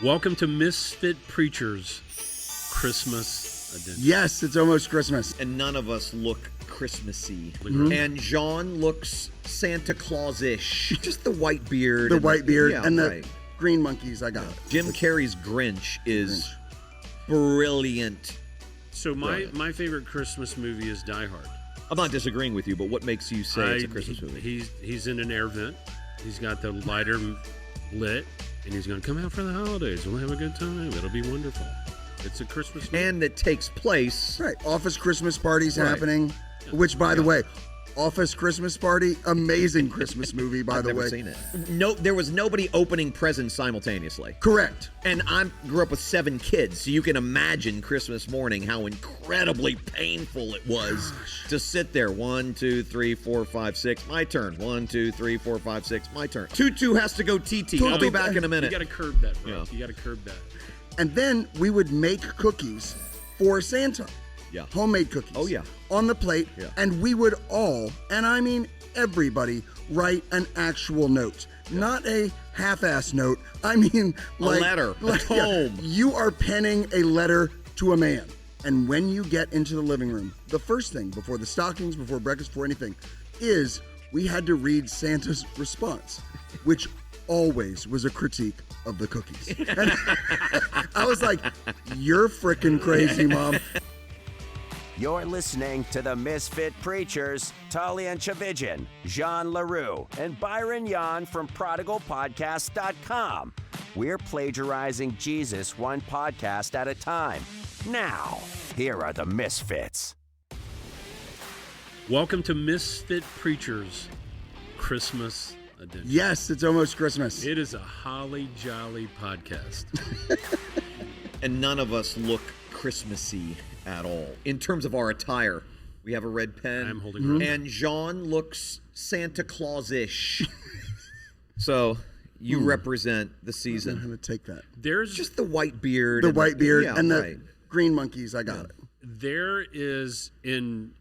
Welcome to Misfit Preachers Christmas edition. Yes, it's almost Christmas. And none of us look Christmassy. Mm-hmm. And Jean looks Santa Claus-ish. Just the white beard. The white beard yeah, and the right. green monkeys, I got it. Jim Carrey's Grinch is brilliant. So my favorite Christmas movie is Die Hard. I'm not disagreeing with you, but what makes you say it's a Christmas movie? He's in an air vent. He's got the lighter lit, and he's going to come out for the holidays. We'll have a good time. It'll be wonderful. It's a Christmas movie. And it takes place. Right, Office Christmas parties Right. happening, which, by the way, Office Christmas Party, amazing Christmas movie, by I've the never way. seen it. No, there was nobody opening presents simultaneously. Correct. And I grew up with 7 kids, so you can imagine Christmas morning how incredibly painful it was to sit there. 1, 2, 3, 4, 5, 6, my turn. 1, 2, 3, 4, 5, 6, my turn. Tutu has to go TT. I'll be back in a minute. You got to curb that, bro. Yeah. You got to curb that. And then we would make cookies for Santa. Yeah. Homemade cookies. Oh, yeah. On the plate. Yeah. And we would all, and I mean everybody, write an actual note. Not a half-ass note. I mean, like a letter, a tome. You are penning a letter to a man. And when you get into the living room, the first thing, before the stockings, before breakfast, before anything, is we had to read Santa's response, which always was a critique of the cookies. And I was like, you're freaking crazy, Mom. You're listening to the Misfit Preachers, Talia and Chavijan, Jean LaRue, and Byron Yan from ProdigalPodcast.com. We're plagiarizing Jesus one podcast at a time. Now, here are the Misfits. Welcome to Misfit Preachers Christmas edition. Yes, it's almost Christmas. It is a holly jolly podcast. And none of us look Christmassy at all. In terms of our attire, we have a red pen. I'm holding a red pen. And Jean looks Santa Claus-ish. So you represent the I'm season. going to take that. There's Just the white beard. The and white beard yeah, and the right. green monkeys, I got it. There is in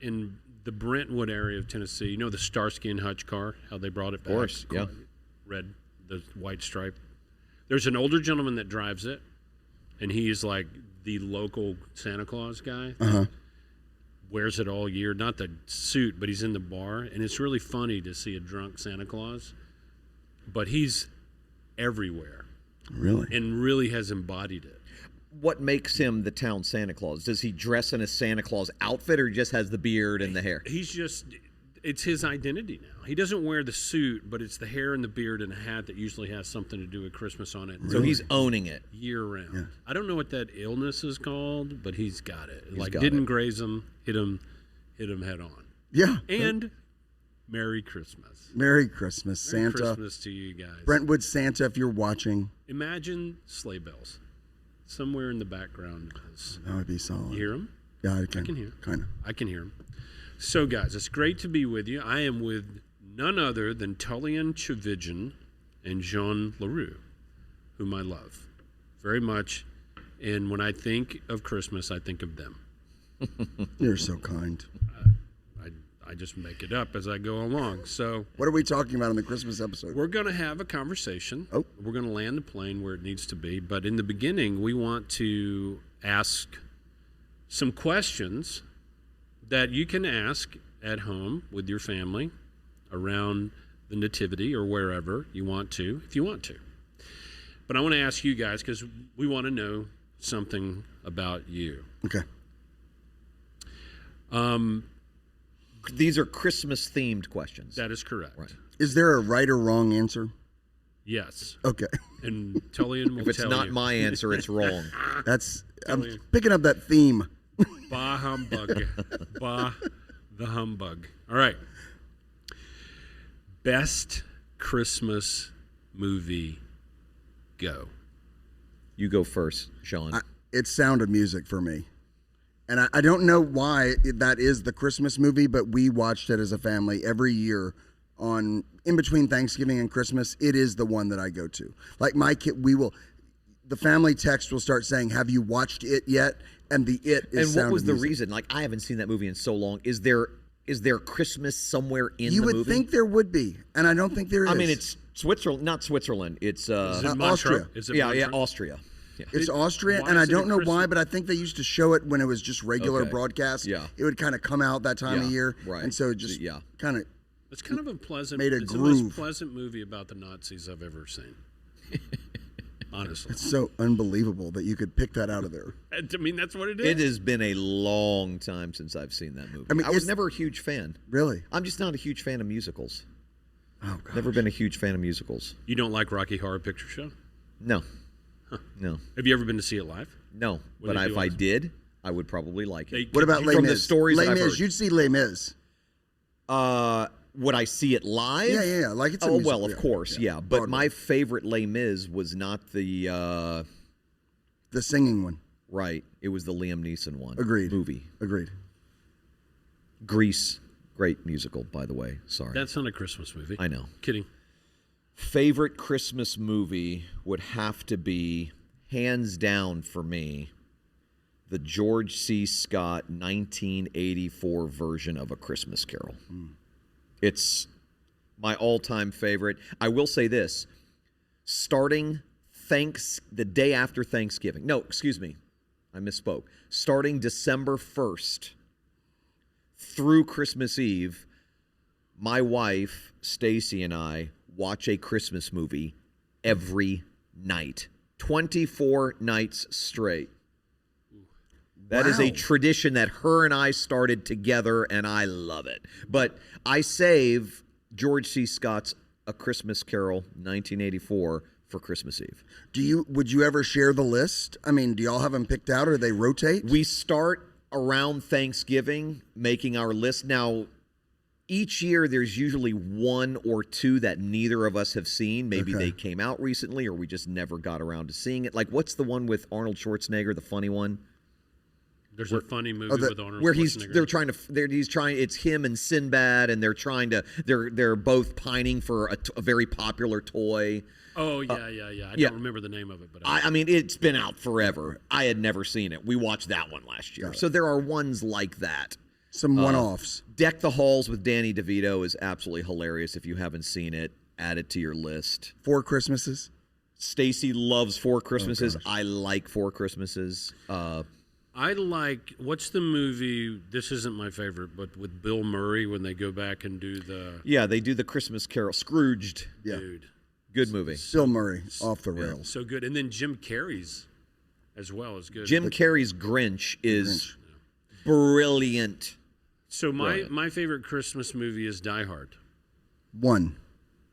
the Brentwood area of Tennessee, you know the Starsky and Hutch car, how they brought it back? Of course, yeah. Red, the white stripe. There's an older gentleman that drives it, and he's like the local Santa Claus guy. Uh-huh. Wears it all year. Not the suit, but he's in the bar, and it's really funny to see a drunk Santa Claus. But he's everywhere Really? and really has embodied it. What makes him the town Santa Claus? Does he dress in a Santa Claus outfit, or he just has the beard and the hair? He's just, it's his identity now. He doesn't wear the suit, but it's the hair and the beard and a hat that usually has something to do with Christmas on it. So he's owning it. Year round. Yeah. I don't know what that illness is called, but he's got it. Like got didn't it. graze him, hit him head on. Yeah. And Merry Christmas. Merry Christmas, Merry Santa. Christmas to you guys. Brentwood Santa, if you're watching, Imagine sleigh bells. Somewhere in the background. that would be solid. You hear them? Yeah, I can hear. Kind of. I can hear them. So, guys, it's great to be with you. I am with none other than Tullian Chavijan and Jean LaRue, whom I love very much. And when I think of Christmas, I think of them. You're so kind. I just make it up as I go along. So What are we talking about in the Christmas episode? we're going to have a conversation. Oh. We're going to land the plane where it needs to be. But in the beginning, we want to ask some questions that you can ask at home with your family around the nativity or wherever you want to, if you want to. But I want to ask you guys because we want to know something about you. Okay. These are Christmas-themed questions. That is correct. Right. Is there a right or wrong answer? Yes. Okay. And Tullian will If it's tell not you. my answer, it's wrong. I'm you. picking up that theme. Bah humbug. Bah the humbug. All right. Best Christmas movie, go. You go first, Sean. It's Sound of Music for me. And I don't know why that is the Christmas movie, but we watched it as a family every year on in between Thanksgiving and Christmas. It is the one that I go to. Like my kid, the family text will start saying, "Have you watched it yet?" And the "it" is And Sound what was of the Music. reason? Like, I haven't seen that movie in so long. Is there Christmas somewhere in You the would movie? think there would be, and I don't think there is. I mean, it's Switzerland, not Switzerland. It's Is it Austria. Montreux? Is it yeah, Montreux? Austria. It's Austrian, Why and I is it a don't know why, Christmas- but I think they used to show it when it was just regular Okay. broadcast. Yeah. It would kind of come out that time of Yeah, year. right. And so it just Yeah. kind of, It's kind of a pleasant. Made a it's the groove. most pleasant movie about the Nazis I've ever seen. Honestly, it's so unbelievable that you could pick that out of there. I mean that's what it is. It has been a long time since I've seen that movie. I mean, I was it's- never a huge fan. Really? I'm just not a huge fan of musicals. Oh, God. Never been a huge fan of musicals. You don't like Rocky Horror Picture Show? No. No. Have you ever been to see it live? No. What But they do if I is- did, I would probably like it. What about Les From Mis? the stories Les that I've Mis, heard. you'd see Les Mis. Would I see it live? Yeah. Like it's a Oh, musical, well, of course, yeah. But Broadway. my favorite Les Mis was not the, The singing one. right, it was the Liam Neeson one. Agreed. Movie. Agreed. Grease, great musical, by the way. Sorry. That's not a Christmas movie. I know. Kidding. Favorite Christmas movie would have to be, hands down for me, the George C. Scott 1984 version of A Christmas Carol. It's my all-time favorite. I will say this, starting the day after Thanksgiving. No, excuse me. I misspoke. Starting December 1st through Christmas Eve, my wife, Stacy, and I watch a Christmas movie every night. 24 nights straight. That is a Wow. tradition that her and I started together, and I love it. But I save George C. Scott's A Christmas Carol, 1984, for Christmas Eve. Would you ever share the list? I mean, do y'all have them picked out or they rotate? We start around Thanksgiving making our list. Now, each year there's usually one or two that neither of us have seen. Maybe Okay. they came out recently or we just never got around to seeing it. Like, what's the one with Arnold Schwarzenegger, the funny one? There's a funny movie with Arnold Where Schwarzenegger. he's trying, it's him and Sinbad, and they're both pining for a very popular toy. Oh yeah. I yeah. don't remember the name of it, but I mean, it's been out forever. I had never seen it. We watched that one last year. So there are ones like that. Some one-offs. Deck the Halls with Danny DeVito is absolutely hilarious. If you haven't seen it, add it to your list. 4 Christmases. Stacy loves Four Christmases. gosh. I like Four Christmases. I like, what's the movie, this isn't my favorite, but with Bill Murray when they go back and do the, Yeah, they do the Christmas Carol. Scrooged. Yeah. dude, Good movie. Bill Murray, off the rails. so good. And then Jim Carrey's as well is good. Jim Carrey's Grinch is brilliant. So Brilliant. my favorite Christmas movie is Die Hard. 1.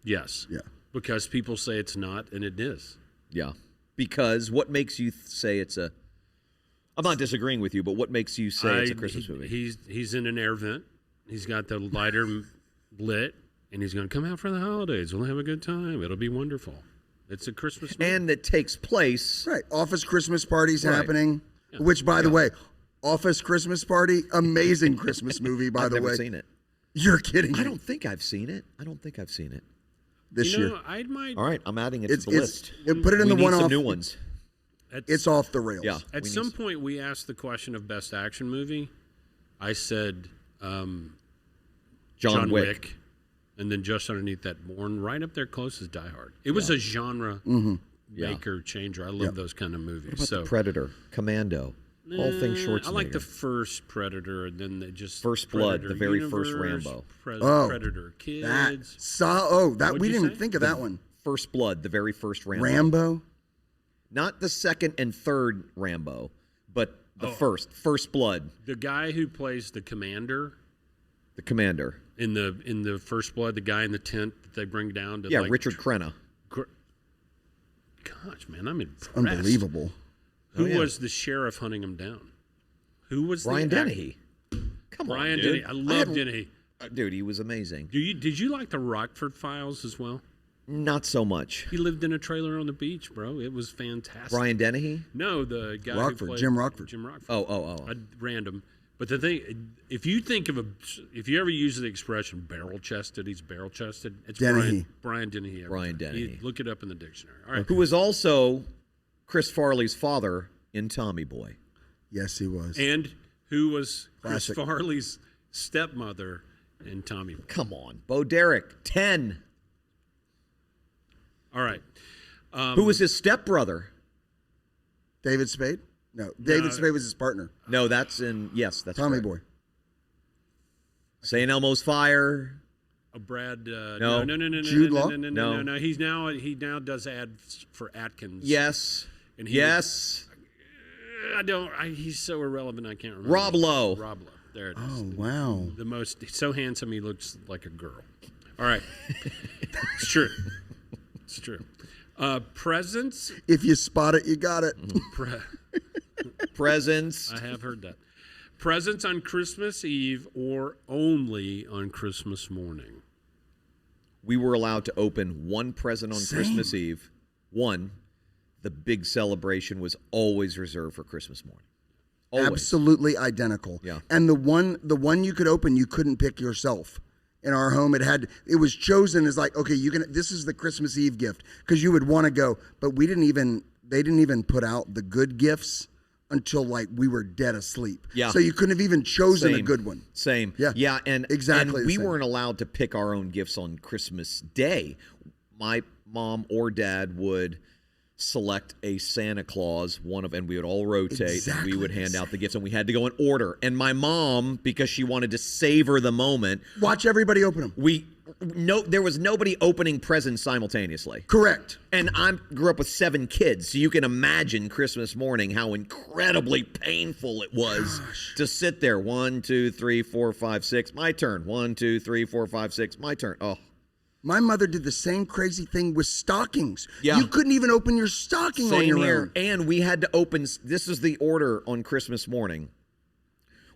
Yes. Yeah. Because people say it's not, and it is. Yeah. Because what makes you say it's a... I'm not disagreeing with you, but what makes you say it's a Christmas movie? He's in an air vent. He's got the lighter lit, and he's going to come out for the holidays. We'll have a good time. It'll be wonderful. It's a Christmas movie. And it takes place... Right. Office Christmas parties Right. happening. Which, by the way, Office Christmas Party, amazing Christmas movie, by I've the never way. seen it. You're kidding me. I don't think I've seen it. This you year. know, I might, All right, I'm adding it to the list. Put it in We the need one-off. some new ones. It's off the rails. Yeah. At we some need- point, we asked the question of best action movie. I said John Wick. and then just underneath that, Bourne, right up there close as Die Hard. It was a genre maker changer. I love those kind of movies. What about So the Predator, Commando, all things Schwarzenegger. I like the first Predator, and then they just First Blood, Predator the very first Universe, Rambo. Predator Kids. That What'd we you didn't say? think of that one. First Blood, the very first Rambo. Rambo. Not the second and third Rambo, but the first Blood, The guy who plays the commander the commander. in the First Blood, the guy in the tent that they bring down to Yeah, like, Richard Crenna. Gosh, man, I'm impressed. Unbelievable. Who was the sheriff hunting him down? Who was Brian the Dennehy. Come Brian on, dude. Dennehy. I love Dennehy. Dude, he was amazing. Did you like the Rockford Files as well? Not so much. He lived in a trailer on the beach, bro. It was fantastic. Brian Dennehy? No, the guy Rockford, who played Jim Rockford. Jim Rockford. Oh. Random. But the thing, if you ever use the expression barrel chested, he's barrel chested. It's Dennehy. Brian Dennehy. Brian Dennehy. Look it up in the dictionary. All right. Who was also Chris Farley's father in Tommy Boy. Yes, he was. And who was Chris Classic. Farley's stepmother in Tommy Boy. Come on. Bo Derek, 10. All right. Who was his stepbrother? David Spade? No. David Spade was his partner. No, that's yes, that's Tommy correct. Boy. St. Elmo's Fire. Brad. No. No. Jude Law? No. He now does ads for Atkins. Yes. And yes. He's so irrelevant. I can't remember. Rob Lowe. Rob Lowe. There it is. Oh, wow. The most so handsome he looks like a girl. All right. It's true. It's true. Presents. If you spot it, you got it. Presents. I have heard that. Presents on Christmas Eve or only on Christmas morning? We were allowed to open one present on Same. Christmas Eve. One. The big celebration was always reserved for Christmas morning. Always. Absolutely identical. Yeah. And the one you could open, you couldn't pick yourself. In our home, it was chosen as like, okay, this is the Christmas Eve gift, because you would want to go, but they didn't even put out the good gifts until like we were dead asleep. Yeah. So you couldn't have even chosen a Same. good one. Same. Yeah. Yeah, and exactly. And we the same. weren't allowed to pick our own gifts on Christmas Day. My mom or dad would select a Santa Claus, and we would all rotate, Exactly and we would hand the out the gifts, and we had to go in order. And my mom, because she wanted to savor the moment, Watch everybody open them. there was nobody opening presents simultaneously. Correct. And I grew up with 7 kids, so you can imagine Christmas morning how incredibly painful it was to sit there. 1, 2, 3, 4, 5, 6. My turn. 1, 2, 3, 4, 5, 6. My turn. Oh. My mother did the same crazy thing with stockings. Yeah. You couldn't even open your stocking on Same your here. own. And we had to open. This is the order on Christmas morning.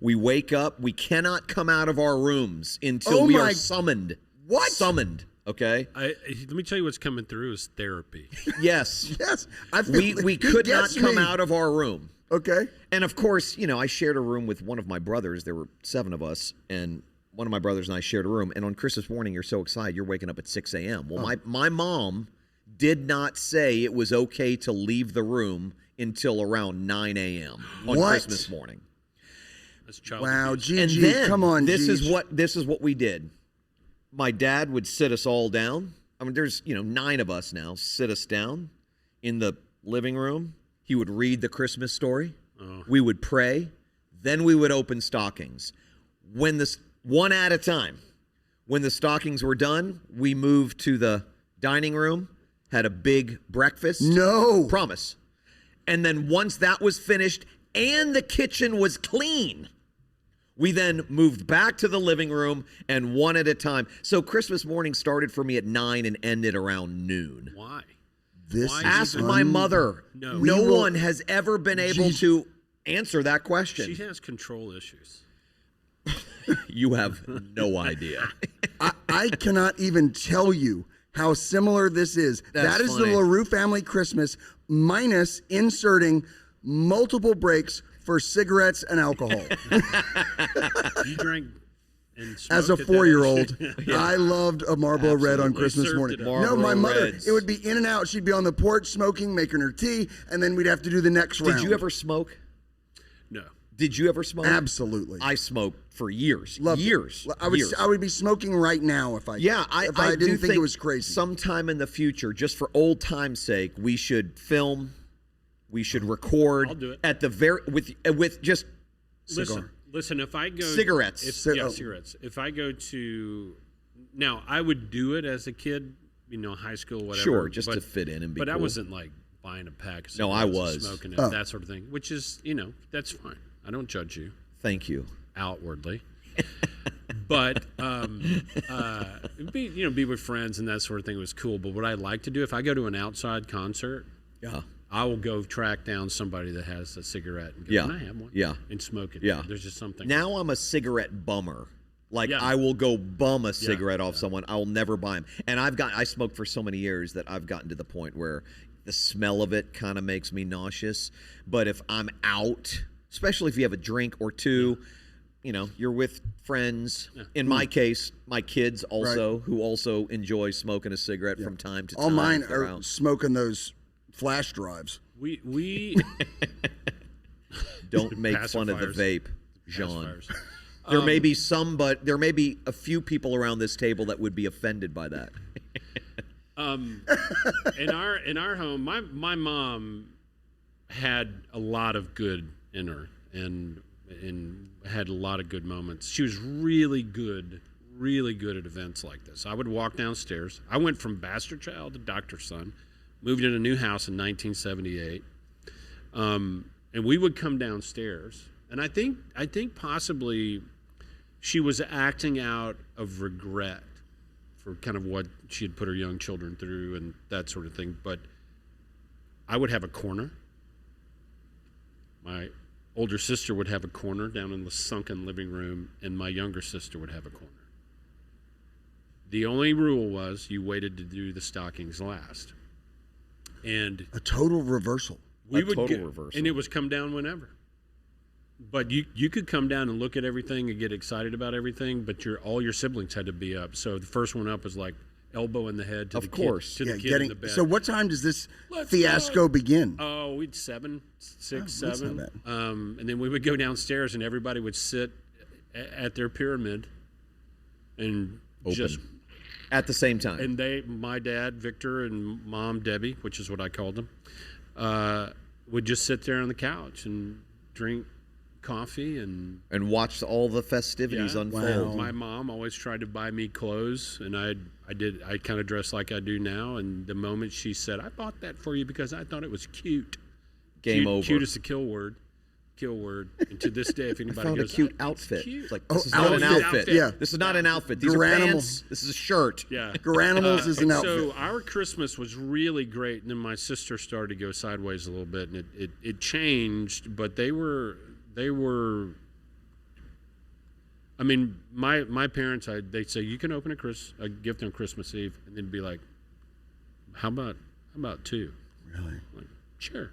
We wake up. We cannot come out of our rooms until we are summoned. What? Summoned. Okay. Let me tell you what's coming through is therapy. Yes. Yes. I feel We he could not gets come me. out of our room. Okay. And of course, I shared a room with one of my brothers. There were 7 of us, and one of my brothers and I shared a room. And on Christmas morning, you're so excited, you're waking up at 6 a.m. Well, my mom did not say it was okay to leave the room until around 9 a.m. on What? Christmas morning. That's child Wow, abuse. And Gigi, then come on, this Gigi. is what we did. My dad would sit us all down. I mean, there's 9 of us now. Sit us down in the living room. He would read the Christmas story. We would pray. Then we would open stockings. One at a time. When the stockings were done, we moved to the dining room, had a big breakfast. No. Promise. And then once that was finished and the kitchen was clean, we then moved back to the living room, and one at a time. So Christmas morning started for me at 9 and ended around noon. Why? Why Ask my mother. No. No one has ever been able to answer that question. She has control issues. You have no idea. I cannot even tell you how similar this is. That's That is funny. the LaRue family Christmas minus inserting multiple breaks for cigarettes and alcohol. You drank and smoked As a at that 4-year-old, age? I loved a Marlboro Red on Absolutely. Christmas Served morning. it No, up. my Marlboro mother, Reds. it would be in and out. She'd be on the porch smoking, making her tea, and then we'd have to do the next round. Did you ever smoke? No. Did you ever smoke? Absolutely. I smoked for years. Loved it. years. I would be smoking right now if I Yeah, if I didn't do think it was crazy. Sometime in the future, just for old time's sake, we should film. We should record. I'll do it. At the with just Listen. If I go Cigarettes. cigarettes. If I go to now, I would do it as a kid, high school, whatever. Sure, just to fit in and be But I cool. wasn't like buying a pack of cigarettes No, I and was. smoking it, that sort of thing. Which is, that's fine. I don't judge you Thank you. outwardly. But be with friends and that sort of thing was cool. But what I like to do, if I go to an outside concert, Yeah. I will go track down somebody that has a cigarette and go, Yeah. "Can I have one?" Yeah. And smoke it. Yeah. There's just something. Now I'm a cigarette bummer. Like Yeah. I will go bum a cigarette off someone. I will never buy them. And I smoked for so many years that I've gotten to the point where the smell of it kind of makes me nauseous. But if I'm out, especially if you have a drink or two, you're with friends. In my case, my kids also, who also enjoy smoking a cigarette from time to time. All mine if they're are out. smoking those flash drives. we Don't make fun of the Pacifiers. vape, Jean. Pacifiers. There may be some, but there may be a few people around this table that would be offended by that. In our home, my mom had a lot of good in her and had a lot of good moments. She was really good at events like this. I would walk downstairs. I went from bastard child to doctor's son, moved in a new house in 1978, and we would come downstairs. And I think possibly she was acting out of regret for kind of what she had put her young children through and that sort of thing. But I would have a corner. My older sister would have a corner down in the sunken living room, and my younger sister would have a corner. The only rule was you waited to do the stockings last. And a total reversal. And it was come down whenever. But you could come down and look at everything and get excited about everything, but all your siblings had to be up. So the first one up was like elbow in the head to the kid in the bed. So what time does this fiasco begin? Oh, we'd 7. And then we would go downstairs and everybody would sit at their pyramid and open. Just at the same time. And my dad, Victor, and mom, Debbie, which is what I called them, would just sit there on the couch and drink coffee and watch all the festivities unfold. Wow. My mom always tried to buy me clothes, and I kind of dressed like I do now. And the moment she said, "I bought that for you because I thought it was cute," Game over. Cute is a kill word. And to this day, if anybody found goes, a cute "Oh, outfit," cute. it's like, this is not an outfit. Yeah. This is not an outfit. These are pants. This is a shirt. Yeah. Garanimals is an outfit. So our Christmas was really great, and then my sister started to go sideways a little bit, and it changed. But they were. I mean, my parents, they'd say, "You can open a gift on Christmas Eve," and then be like, "How about 2?" Really? Like, sure.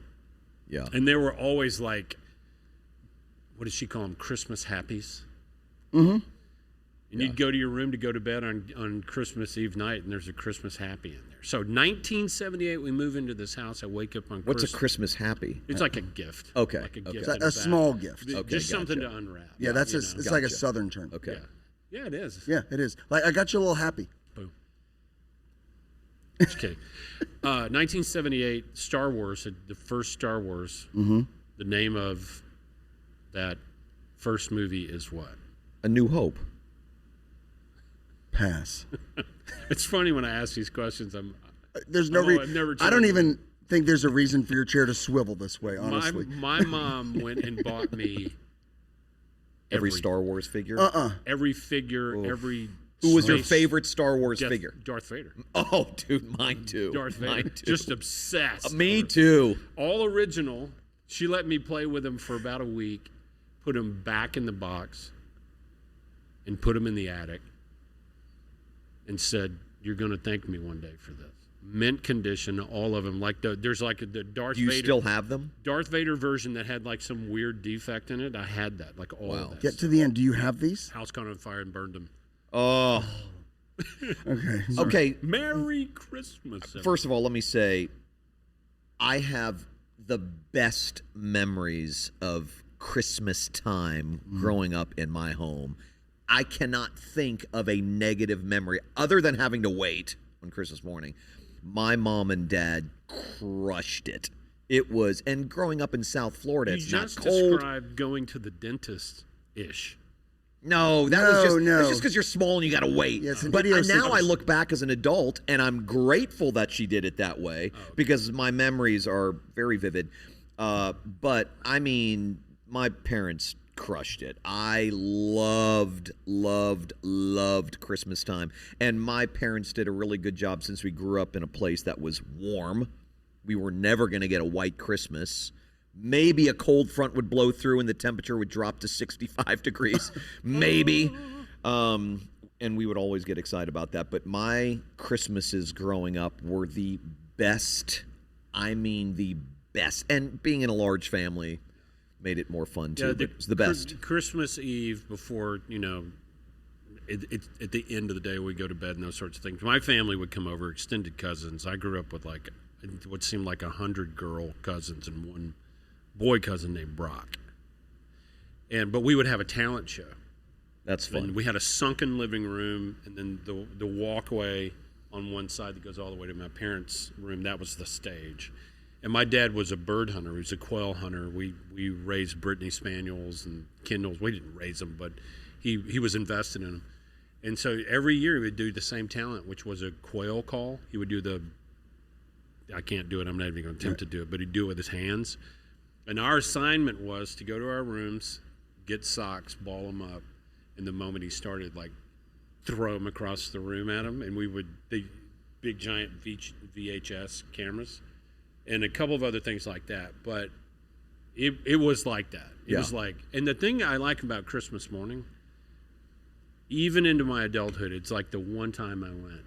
Yeah. And they were always like, what does she call them? Christmas happies. Mm-hmm. And you'd go to your room to go to bed on Christmas Eve night, and there's a Christmas happy in there. So 1978, we move into this house. I wake up on What's Christmas. a Christmas happy? It's like a gift. Okay. Like a Okay. gift. A small gift. Okay, Just something gotcha. to unwrap. Yeah, that's you it's know? like a Gotcha. Southern term. Okay. Yeah, it is. Yeah, it is. Like, I got you a little happy. Boom. Just kidding. 1978, Star Wars, the first Star Wars. Mm-hmm. The name of that first movie is what? A New Hope. Pass. It's funny when I ask these questions. There's no reason. I don't even think there's a reason for your chair to swivel this way, honestly. My mom went and bought me Every Star Wars figure? every figure, every. Who was your space- favorite Star Wars figure? Darth Vader. Oh, dude, mine too. Darth Vader. Mine too. Just obsessed. Me too. All original. She let me play with him for about a week, put him back in the box, and put him in the attic, and said, "You're going to thank me one day for this." Mint condition, all of them. Like there's like the Darth Do you Vader. still have them? Darth Vader version that had like some weird defect in it. I had that, like all Wow. of that. Get to the end. Do you have these? House caught on fire and burned them. Oh. Okay. Okay. Merry Christmas. First of all, let me say, I have the best memories of Christmas time growing up in my home. I cannot think of a negative memory other than having to wait on Christmas morning. My mom and dad crushed it. It was, and growing up in South Florida, it's not cold. You just described going to the dentist-ish. No, that's just because you're small and you got to wait. Yeah, it's an but now idiosyncrasy. I look back as an adult, and I'm grateful that she did it that way because my memories are very vivid. But I mean, my parents crushed it. I loved Christmas time, and my parents did a really good job since we grew up in a place that was warm. We were never going to get a white Christmas. Maybe a cold front would blow through and the temperature would drop to 65 degrees. Maybe. And we would always get excited about that. But my Christmases growing up were the best. I mean, the best. And being in a large family made it more fun, too. But it was the best. Christmas Eve before, at the end of the day, we go to bed and those sorts of things. My family would come over, extended cousins. I grew up with like what seemed like 100 girl cousins and one boy cousin named Brock. But we would have a talent show. That's fun. And we had a sunken living room, and then the walkway on one side that goes all the way to my parents' room. That was the stage. And my dad was a bird hunter. He was a quail hunter. We raised Brittany Spaniels and Kindles. We didn't raise them, but he was invested in them. And so every year he would do the same talent, which was a quail call. He would do I can't do it. I'm not even going to attempt to do it, but he'd do it with his hands. And our assignment was to go to our rooms, get socks, ball them up, and the moment he started, like, throw them across the room at him. And we would, the big giant VHS cameras and a couple of other things like that. But it was like that. It was like, and the thing I like about Christmas morning, even into my adulthood, it's like the one time I went,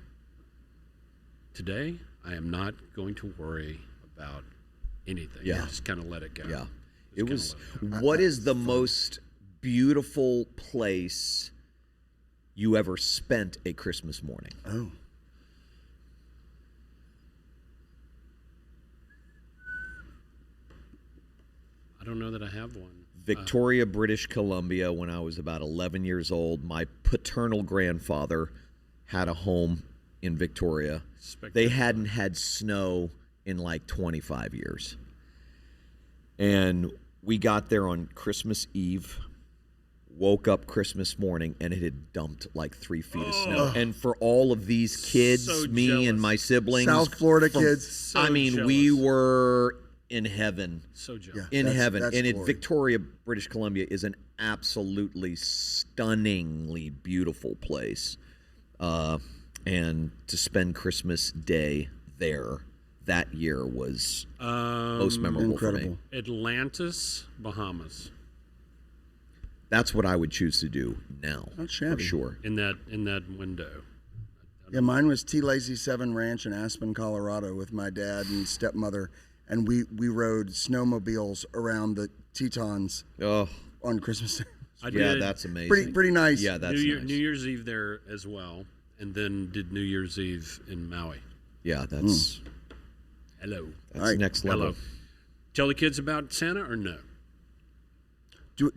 today I am not going to worry about anything. Yeah. Just kind of let it go. Yeah. It was, what is the most beautiful place you ever spent a Christmas morning? Oh. I don't know that I have one. Victoria, British Columbia, when I was about 11 years old. My paternal grandfather had a home in Victoria. They hadn't had snow in like 25 years. And we got there on Christmas Eve, woke up Christmas morning, and it had dumped like 3 feet of snow. And for all of these kids, So me jealous. and my siblings. South Florida kids. So I mean, jealous. we were in heaven. So jealous. In heaven. That's And glory. Victoria, British Columbia is an absolutely stunningly beautiful place. And to spend Christmas Day there that year was most memorable for me. Incredible. Atlantis, Bahamas. That's what I would choose to do now. Not For shabby. sure. in that window. Yeah, mine was T Lazy 7 Ranch in Aspen, Colorado with my dad and stepmother. And we rode snowmobiles around the Tetons Oh, on Christmas Day. I yeah, did that's amazing. Pretty nice. Yeah, that's New nice. Year's Eve there as well, and then did New Year's Eve in Maui. Yeah, that's Hello. All right. next level. Hello. Tell the kids about Santa or no?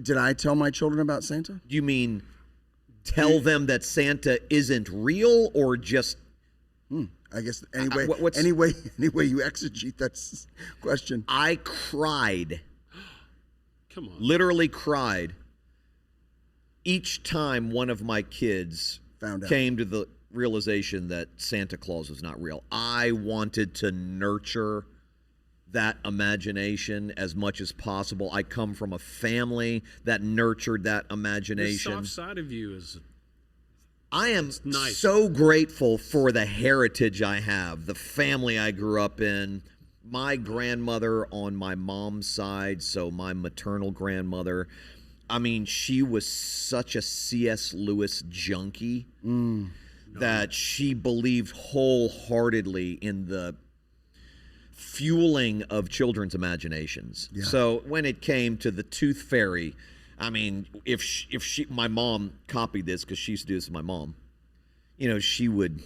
Did I tell my children about Santa? Do you mean tell them that Santa isn't real, or just I guess anyway. what's- Anyway you exegete that question. I cried, Come on. literally cried, each time one of my kids Found out. came to the realization that Santa Claus was not real. I wanted to nurture that imagination as much as possible. I come from a family that nurtured that The imagination. soft side of you is I am nice. so grateful for the heritage I have, the family I grew up in. My grandmother on my mom's side, so my maternal grandmother, I mean, she was such a C.S. Lewis junkie that she believed wholeheartedly in the fueling of children's imaginations. Yeah. So when it came to the Tooth Fairy, I mean, if she my mom copied this because she used to do this with my mom, you know, she would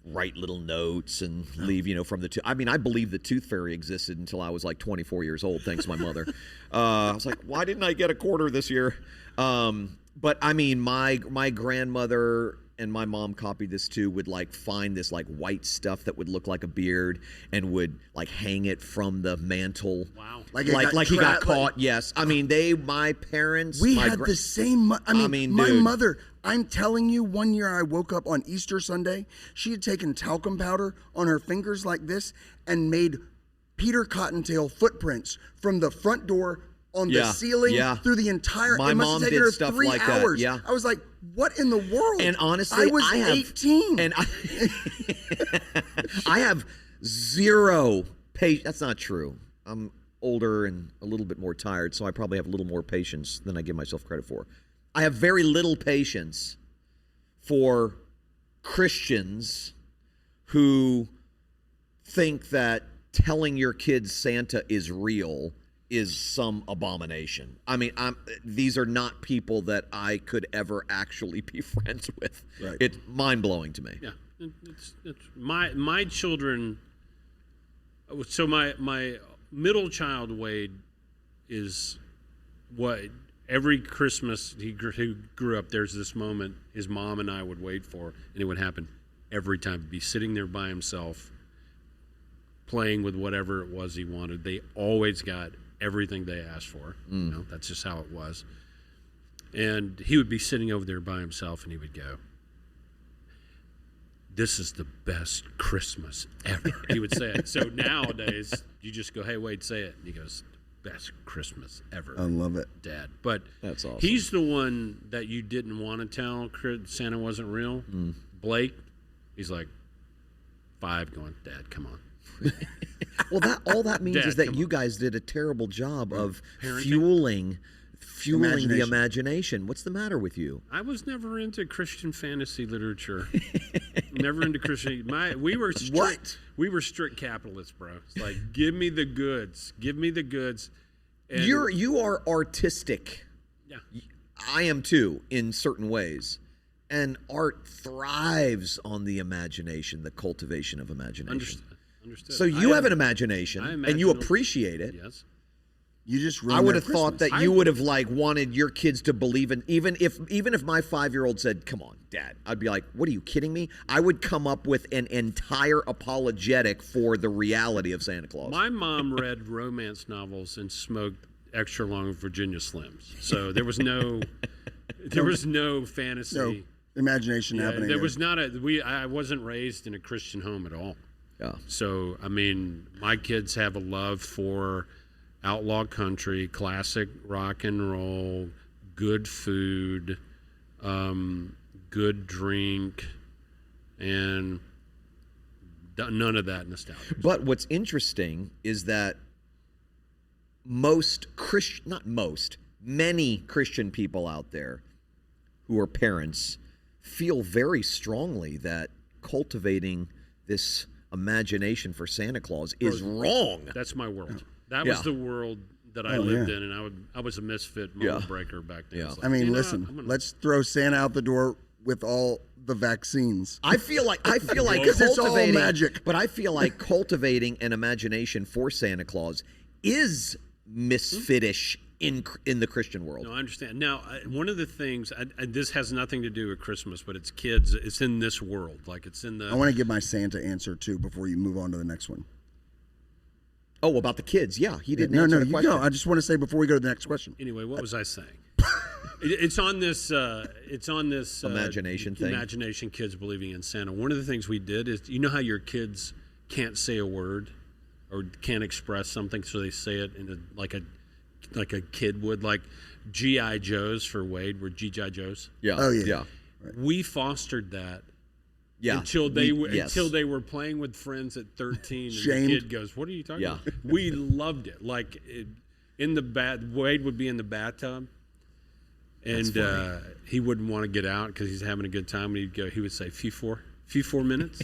write little notes and leave, you know, from the I mean, I believe the Tooth Fairy existed until I was like 24 years old, thanks to my mother. I was like, why didn't I get a quarter this year? But I mean, my grandmother and my mom copied this too, would like find this like white stuff that would look like a beard and would like hang it from the mantle. wow. Like Like he got caught. Yes. I mean, my parents. We my had the same. I mean, my dude. mother. I'm telling you, one year I woke up on Easter Sunday. She had taken talcum powder on her fingers like this and made Peter Cottontail footprints from the front door on the Yeah, ceiling yeah. through the entire. My it must mom have taken did her stuff 3 like that, hours. yeah. I was like, what in the world? And honestly, I was have 18. And I have zero patience. That's not true. I'm older and a little bit more tired, so I probably have a little more patience than I give myself credit for. I have very little patience for Christians who think that telling your kids Santa is real is some abomination. I mean, these are not people that I could ever actually be friends with. Right. It's mind-blowing to me. Yeah. It's my children. So my middle child Wade is what every Christmas he grew up. There's this moment his mom and I would wait for, and it would happen every time. He'd be sitting there by himself, playing with whatever it was he wanted. They always got everything they asked for. You know, that's just how it was. And he would be sitting over there by himself, and he would go, "This is the best Christmas ever." He would say it. So nowadays, you just go, "Hey, Wade, say it." And he goes, "Best Christmas ever." I love it. Dad. But That's awesome. he's the one that you didn't want to tell Santa wasn't real. Blake, he's like 5 going, "Dad, come on." Well, all that means Dad, is that come you on. guys did a terrible job of Parenting? fueling the Imagination. imagination. What's the matter with you? I was never into Christian fantasy literature. Never into Christian. We were strict, What? We were strict capitalists, bro. It's like, give me the goods. Give me the goods. And You are artistic. yeah. I am too, in certain ways. And art thrives on the imagination, the cultivation of imagination. Understood. So you have an imagination, I and you imagine- appreciate it. Yes. You just I would have thought that I- you would have wanted your kids to believe in, even if my 5-year-old said, "Come on, Dad," I'd be like, "What are you kidding me?" I would come up with an entire apologetic for the reality of Santa Claus. My mom read romance novels and smoked extra long Virginia Slims. So there was no fantasy. no imagination Yeah, happening. there there. was not I wasn't raised in a Christian home at all. Yeah. So, I mean, my kids have a love for outlaw country, classic rock and roll, good food, good drink, and none of that nostalgia. But what's interesting is that many Christian people out there who are parents feel very strongly that cultivating this imagination for Santa Claus is wrong. That's my world. That Yeah. was the world that I Oh, lived yeah. in, and I was a misfit Yeah. mold breaker back then. Yeah. It's like, I mean, you know, listen, I'm gonna- let's throw Santa out the door with all the vaccines. I feel like Because it's all cultivating magic. But I feel like cultivating an imagination for Santa Claus is misfitish in the Christian world. No, I understand. Now, one of the things, this has nothing to do with Christmas, but it's kids. It's in this world. Like, it's in the... I want to give my Santa answer too before you move on to the next one. Oh, about the kids. Yeah, he didn't No, answer the you question. go. I just want to say before we go to the next question. Anyway, what was I saying? It's on this. Imagination thing. Imagination, kids believing in Santa. One of the things we did is, you know how your kids can't say a word or can't express something, so they say it in like a kid would, like G.I. Joes for Wade were G.I. Joes. Yeah. Oh, yeah. Yeah. We fostered that Yeah. until they Yes. were playing with friends at 13, and Shamed. the kid goes, "What are you talking Yeah. about?" We loved it. Like Wade would be in the bathtub, and he wouldn't want to get out because he's having a good time. And he would say, few four minutes,"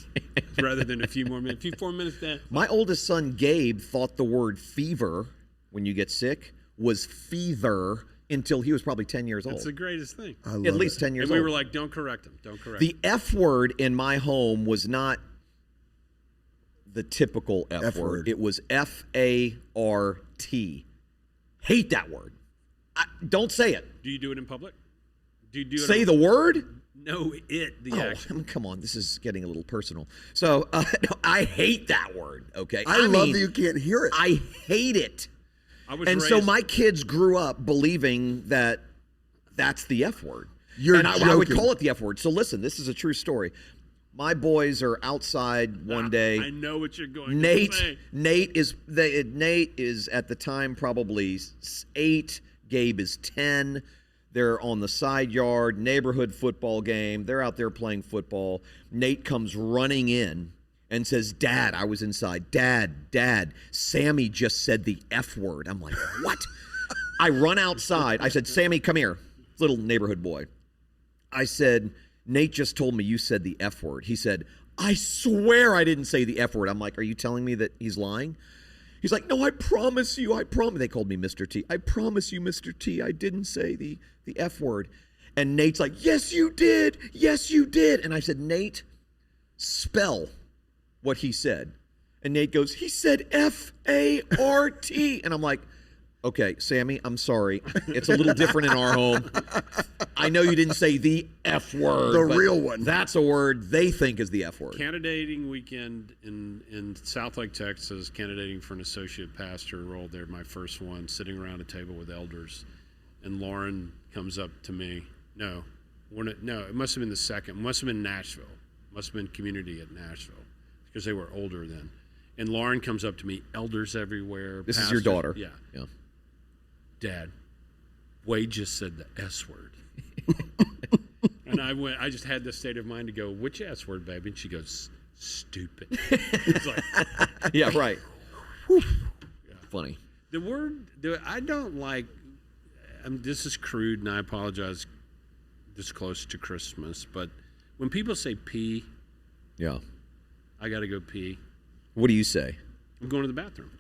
rather than a few more minutes. Few 4 minutes, Dad. My oldest son, Gabe, thought the word fever, when you get sick, was feather until he was probably 10 years old. It's the greatest thing. I love At least it. 10 years And we old. were like, "Don't correct him. Don't correct The him." F word in my home was not the typical F, F word. word. It was F-A-R-T. Hate that word. Don't say it. Do you do it in public? Do you do it? Say the word? No, the Oh, action. come on. This is getting a little personal. So I hate that word, okay? I love mean, that you can't hear it. I hate it. I was And raised, so my kids grew up believing that that's the F word. You're and I would joking. call it the F word. So listen, this is a true story. My boys are outside one day. I know what you're going to say. Nate is at the time probably 8. Gabe is 10. They're on the side yard, neighborhood football game. They're out there playing football. Nate comes running in and says, "Dad, I was inside. Dad, Sammy just said the F word." I'm like, "What?" I run outside. I said, "Sammy, come here." Little neighborhood boy. I said, "Nate just told me you said the F word." He said, "I swear I didn't say the F word." I'm like, "Are you telling me that he's lying?" He's like, "No, I promise you. I promise." They called me Mr. T. "I promise you, Mr. T, I didn't say the F word." And Nate's like, "Yes, you did. Yes, you did." And I said, "Nate, spell what he said." And Nate goes, "He said F-A-R-T." And I'm like, Okay, Sammy, I'm sorry. It's a little different in our home. I know you didn't say the F word. The real one. That's a word they think is the F word. Candidating weekend in Southlake, Texas, candidating for an associate pastor role there, my first one, sitting around a table with elders. And Lauren comes up to me. No, it must have been the second. It must have been Nashville. It must have been community at Nashville because they were older then. And Lauren comes up to me, elders everywhere. This pastors, is your daughter. Yeah. Yeah. Dad, Wade just said the S word. And I just had this state of mind to go, which S word, baby? And she goes, stupid. It's like, yeah, right. Yeah. Funny. The word, I don't like, this is crude and I apologize this close to Christmas, but when people say pee, yeah, I got to go pee. What do you say? I'm going to the bathroom.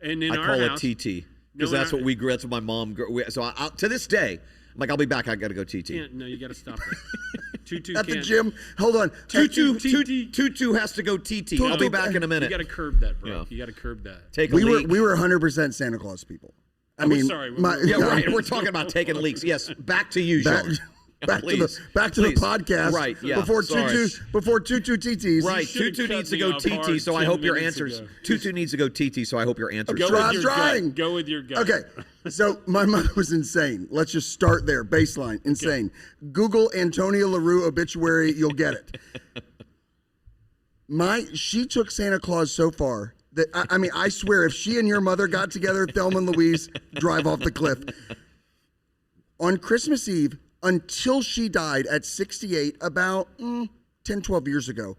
And in I our call house, it TT because that's what we grew. That's what my mom grew. So to this day, I'm like, I'll be back. I got to go TT. No, you got to stop that. Tutu At the can't. gym. Hold on. Tutu has to go TT. I'll be back in a minute. You got to curb that, bro. Yeah. You got to curb that. Take a We leak. were 100% Santa Claus people. I I'm mean, sorry. Yeah, right. We're talking about taking leaks. Yes, back to you, Sean. Back Please. to the Please. podcast. Right, yeah, Before sorry. Tutu TTs. Right, should've Tutu cut needs to me go off TT, hard so I 10 hope your minutes answers. ago. Tutu needs to go TT, so I hope your answers. Go Stop with your trying. gut. Go with your gut. Okay, so my mother was insane. Let's just start there. Baseline, insane. Google Antonia LaRue obituary, you'll get it. She took Santa Claus so far that, I mean, I swear, if she and your mother got together, Thelma and Louise, drive off the cliff. On Christmas Eve, until she died at 68, about 10, 12 years ago,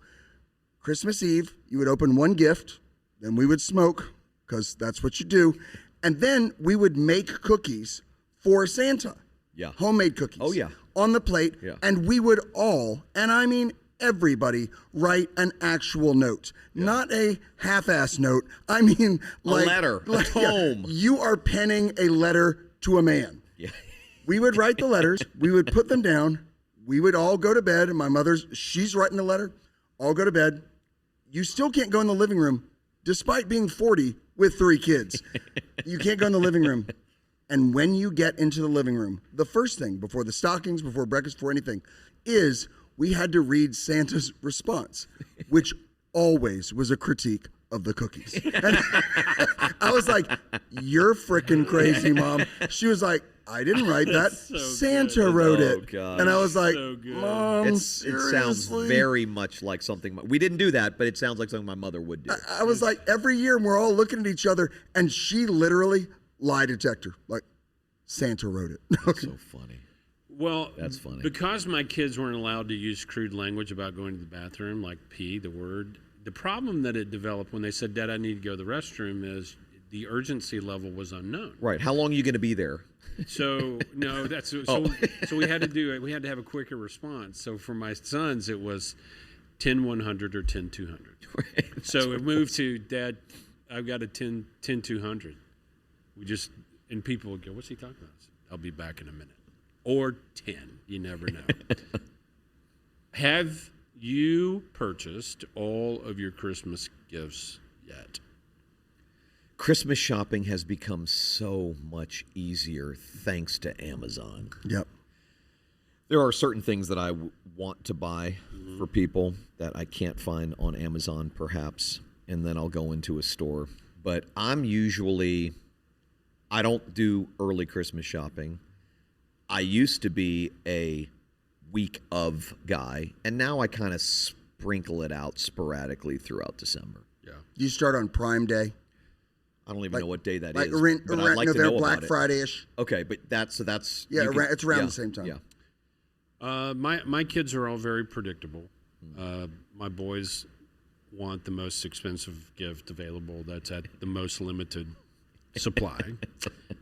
Christmas Eve, you would open one gift, then we would smoke, because that's what you do, and then we would make cookies for Santa. Yeah. Homemade cookies. Oh, yeah. On the plate, Yeah. and we would all, and I mean everybody, write an actual note. Not a half-ass note. I mean, like... letter, a tome. You are penning a letter to a man. Yeah. We would write the letters. We would put them down. We would all go to bed. And my she's writing the letter. All go to bed. You still can't go in the living room, despite being 40 with 3 kids. You can't go in the living room. And when you get into the living room, the first thing, before the stockings, before breakfast, before anything, is we had to read Santa's response, which always was a critique of the cookies. And I was like, you're freaking crazy, Mom. She was like, I didn't write that. So Santa good. wrote Oh, it. God. And I was like, So good. Mom, It seriously? sounds very much like something. We didn't do that, but it sounds like something my mother would do. I was like, every year we're all looking at each other, and she literally, lie detector, like, Santa wrote it. So funny. Well, That's funny. Because my kids weren't allowed to use crude language about going to the bathroom, like pee, the word. The problem that it developed when they said, Dad, I need to go to the restroom, is the urgency level was unknown. Right. How long are you going to be there? So no, that's so. So we had to do it. We had to have a quicker response. So for my sons, it was 10-100 or 10-200. Right. So it moved to, Dad, I've got a 10-200. We just, and people would go, what's he talking about? I said, I'll be back in a minute. Or 10. You never know. Have you purchased all of your Christmas gifts yet? Christmas shopping has become so much easier thanks to Amazon. Yep. There are certain things that I want to buy for people that I can't find on Amazon, perhaps, and then I'll go into a store. But I don't do early Christmas shopping. I used to be a week of guy, and now I kind of sprinkle it out sporadically throughout December. Yeah. You start on Prime Day. I don't even know what day that Like is. around, but I'd like no, to they're know Black about it. Friday-ish. Okay, but that's Yeah, you can- it's around yeah, the same time. Yeah. My kids are all very predictable. My boys want the most expensive gift available that's at the most limited supply.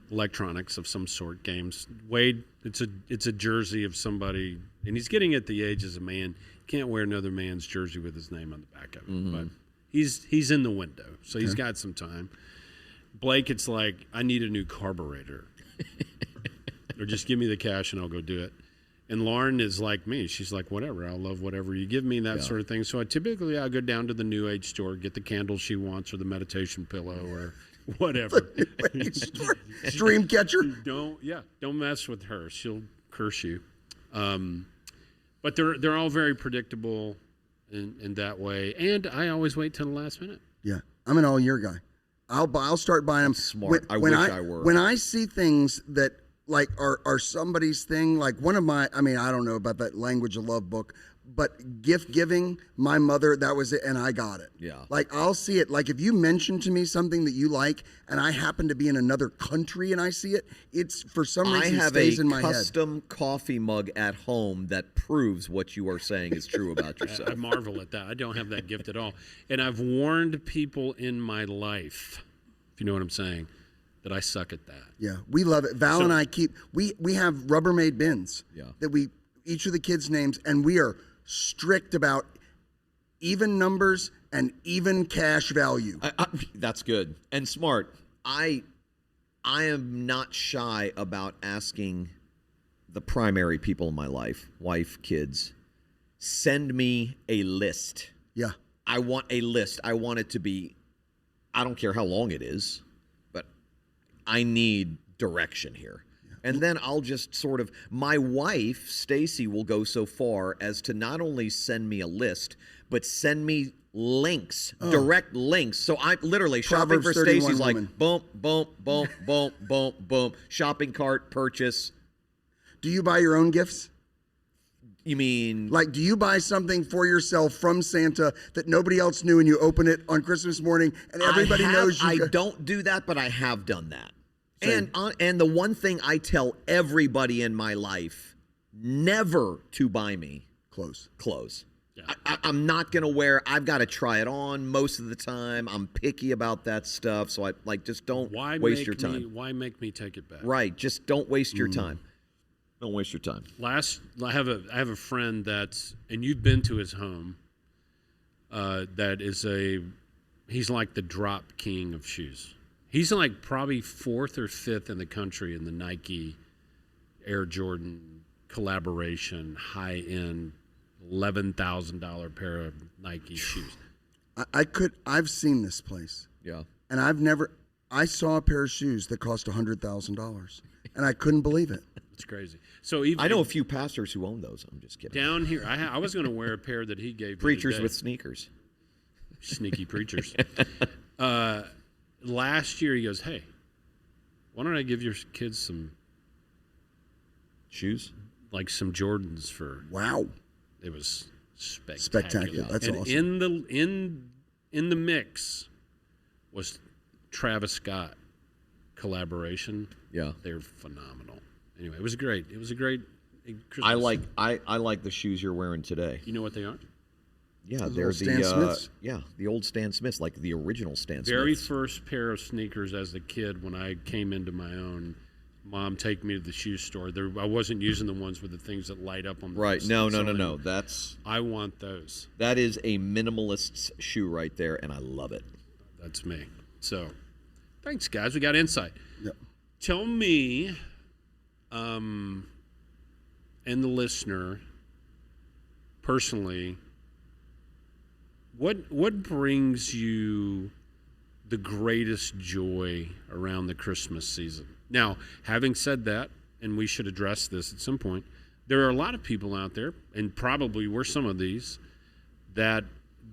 Electronics of some sort, games. Wade, it's a jersey of somebody, and he's getting at the age as a man. Can't wear another man's jersey with his name on the back of it. But he's in the window, so he's got some time. Blake, it's like, I need a new carburetor. Or just give me the cash and I'll go do it. And Lauren is like me. She's like, whatever. I'll love whatever you give me, that sort of thing. So I'll go down to the New Age store, get the candle she wants or the meditation pillow or whatever. Stream catcher. Don't mess with her. She'll curse you. But they're all very predictable in that way. And I always wait till the last minute. Yeah, I'm an all year guy. I'll start buying them. Smart. I wish I were. When I see things that like are somebody's thing, like one of my, I mean, I don't know about that Language of Love book, but gift giving, my mother, that was it, and I got it. Yeah. Like I'll see it. Like if you mention to me something that you like, and I happen to be in another country and I see it, it's for some reason stays in my head. I have a custom coffee mug at home that proves what you are saying is true about yourself. I marvel at that. I don't have that gift at all. And I've warned people in my life, if you know what I'm saying, that I suck at that. Yeah, we love it. Val and I we have Rubbermaid bins that we, each of the kids' names, and we are strict about even numbers and even cash value. That's good and smart. I am not shy about asking the primary people in my life, wife, kids, send me a list. Yeah. I want a list. I want it to be, I don't care how long it is, but I need direction here. And then I'll just sort of, my wife, Stacy, will go so far as to not only send me a list, but send me links, direct links. So I literally, shopping for Stacy's like, boom, boom, boom, boom, boom, boom, shopping cart, purchase. Do you buy your own gifts? You mean? Like, do you buy something for yourself from Santa that nobody else knew and you open it on Christmas morning and everybody knows you? I don't do that, but I have done that. Same. And the one thing I tell everybody in my life, never to buy me clothes. Yeah. I'm not going to wear, I've got to try it on most of the time. I'm picky about that stuff. So I just don't waste your time. Why make me take it back? Right. Just don't waste your time. Don't waste your time. I have a friend that's, and you've been to his home, that is he's like the drop king of shoes. He's like probably 4th or 5th in the country in the Nike Air Jordan collaboration, high-end, $11,000 pair of Nike shoes. I've seen this place. Yeah. And I saw a pair of shoes that cost $100,000, and I couldn't believe it. It's crazy. So I know a few pastors who own those. I'm just kidding. Down here, I was going to wear a pair that he gave me Preachers today. with sneakers. Sneaky preachers. Last year, he goes, hey, why don't I give your kids some shoes? Like some Jordans for... Wow. It was spectacular. That's and awesome. In the mix was Travis Scott collaboration. Yeah. They're phenomenal. Anyway, it was great. It was a great Christmas. I like the shoes you're wearing today. You know what they are? Yeah, they're Stan Smiths? The old Stan Smiths, like the original Stan Smiths. Very first pair of sneakers as a kid when I came into my own. Mom take me to the shoe store. I wasn't using the ones with the things that light up on the right. wrist. No. I want those. That is a minimalist's shoe right there, and I love it. That's me. So, thanks, guys. We got insight. Yep. Tell me, and the listener, personally, what brings you the greatest joy around the Christmas season? Now, having said that, and we should address this at some point, there are a lot of people out there, and probably we're some of these, that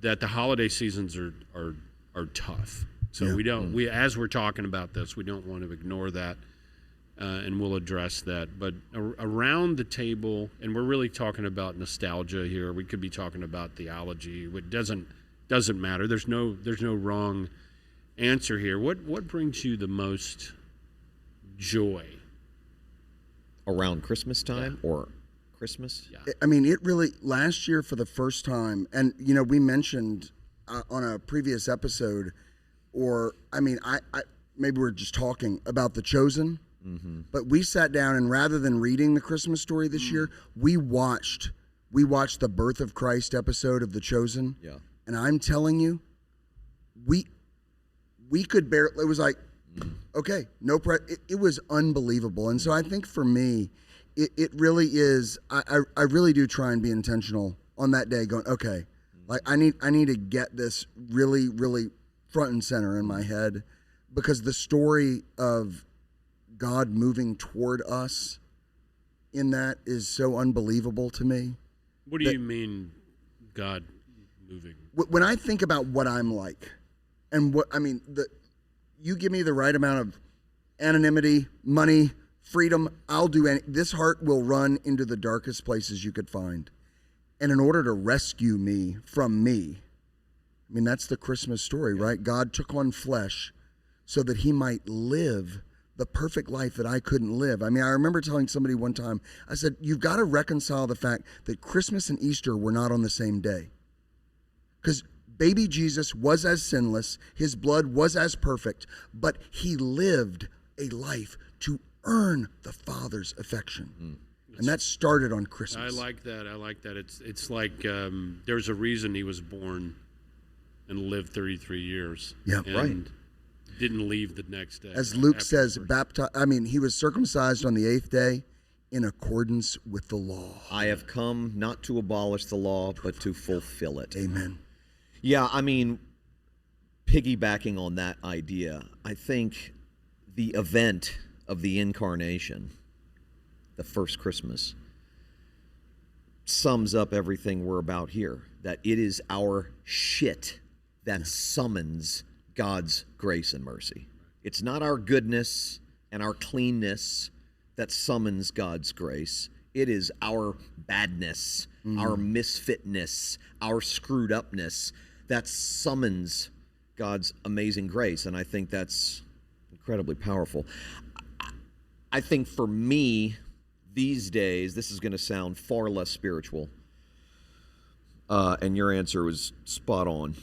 the holiday seasons are tough. So we as we're talking about this, we don't want to ignore that, and we'll address that. But around the table, and we're really talking about nostalgia here. We could be talking about theology. It doesn't matter. There's no wrong answer here. What brings you the most joy around Christmas time or Christmas? Yeah. I mean, it really, last year for the first time, and we mentioned on a previous episode, or I maybe we're just talking about The Chosen, but we sat down and rather than reading the Christmas story this year, we watched the Birth of Christ episode of The Chosen. Yeah. And I'm telling you, we could barely, it was like, okay, it was unbelievable. And so I think for me, it really is, I really do try and be intentional on that day going, okay, like I need to get this really, really front and center in my head because the story of God moving toward us in that is so unbelievable to me. What do you mean, God moving? When I think about what I'm like, and you give me the right amount of anonymity, money, freedom, I'll do any. This heart will run into the darkest places you could find. And in order to rescue me from me, I mean, that's the Christmas story, right? God took on flesh so that he might live the perfect life that I couldn't live. I mean, I remember telling somebody one time, I said, you've got to reconcile the fact that Christmas and Easter were not on the same day. Because baby Jesus was as sinless, his blood was as perfect, but he lived a life to earn the Father's affection. And that started on Christmas. I like that. It's like there's a reason he was born and lived 33 years. Yeah, and didn't leave the next day. As Luke says, he was circumcised on the 8th day in accordance with the law. I have come not to abolish the law, but to fulfill it. Amen. Yeah, I mean, piggybacking on that idea, I think the event of the Incarnation, the first Christmas, sums up everything we're about here. That it is our shit that summons God's grace and mercy. It's not our goodness and our cleanness that summons God's grace. It is our badness, our misfitness, our screwed upness that summons God's amazing grace. And I think that's incredibly powerful. I think for me, these days, this is going to sound far less spiritual. And your answer was spot on.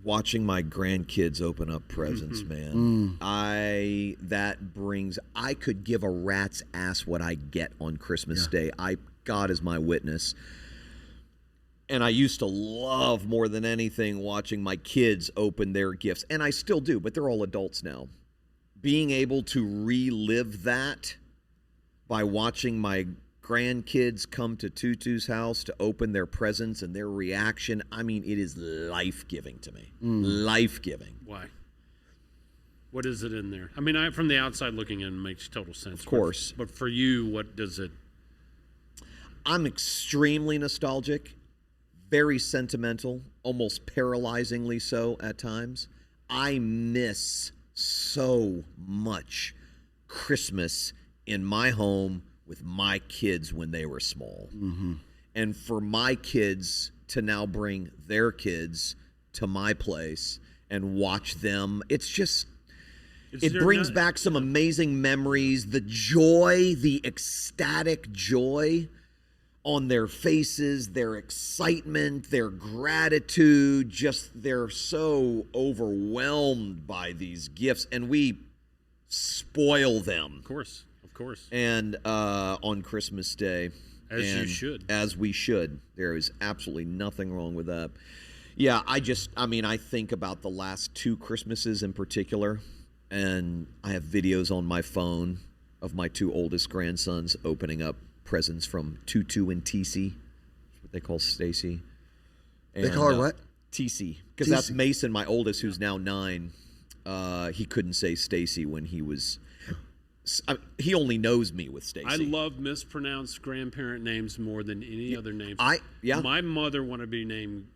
Watching my grandkids open up presents, man. I could give a rat's ass what I get on Christmas Day. God is my witness. And I used to love more than anything watching my kids open their gifts. And I still do, but they're all adults now. Being able to relive that by watching my grandkids come to Tutu's house to open their presents and their reaction, I mean, it is life-giving to me. Life-giving. Why? What is it in there? I mean, from the outside looking in, it makes total sense. Of course. But for you, what does it? I'm extremely nostalgic, very sentimental, almost paralyzingly so at times. I miss so much Christmas in my home with my kids when they were small. And for my kids to now bring their kids to my place and watch them, it brings back some amazing memories. The joy, the ecstatic joy on their faces, their excitement, their gratitude, they're so overwhelmed by these gifts, and we spoil them. Of course. And on Christmas Day. You should. As we should. There is absolutely nothing wrong with that. Yeah, I think about the last 2 Christmases in particular, and I have videos on my phone of my 2 oldest grandsons opening up presents from Tutu and TC, what they call Stacy. They call her what? TC, because that's Mason, my oldest, who's now 9. He couldn't say Stacy when he was. He only knows me with Stacy. I love mispronounced grandparent names more than any other names. My mother wanted to be named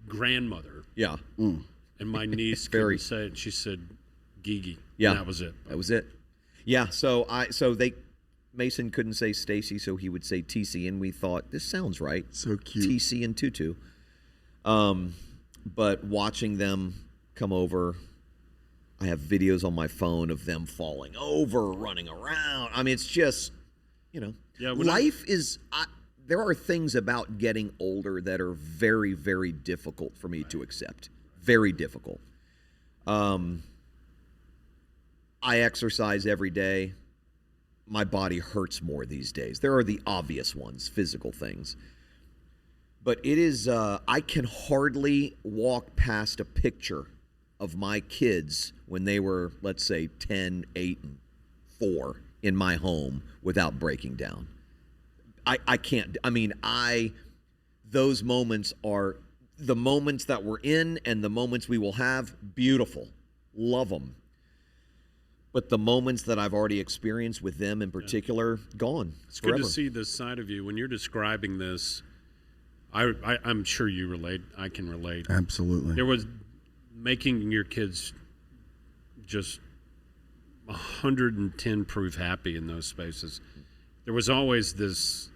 grandmother. Yeah. And my niece said, she said Gigi. Yeah. And that was it. That was it. Yeah. Mason couldn't say Stacy, so he would say TC, and we thought, this sounds right. So cute. TC and Tutu. But watching them come over, I have videos on my phone of them falling over, running around. I mean, it's just, life is. There are things about getting older that are very, very difficult for me to accept. Very difficult. I exercise every day. My body hurts more these days. There are the obvious ones, physical things. But it is, I can hardly walk past a picture of my kids when they were, let's say, 10, 8, and 4 in my home without breaking down. I can't, those moments are, the moments that we're in and the moments we will have, beautiful. Love them. But the moments that I've already experienced with them in particular, gone. It's forever. good to see this side of you. When you're describing this, I'm sure you relate. I can relate. Absolutely. There was making your kids just 110 proof happy in those spaces. There was always this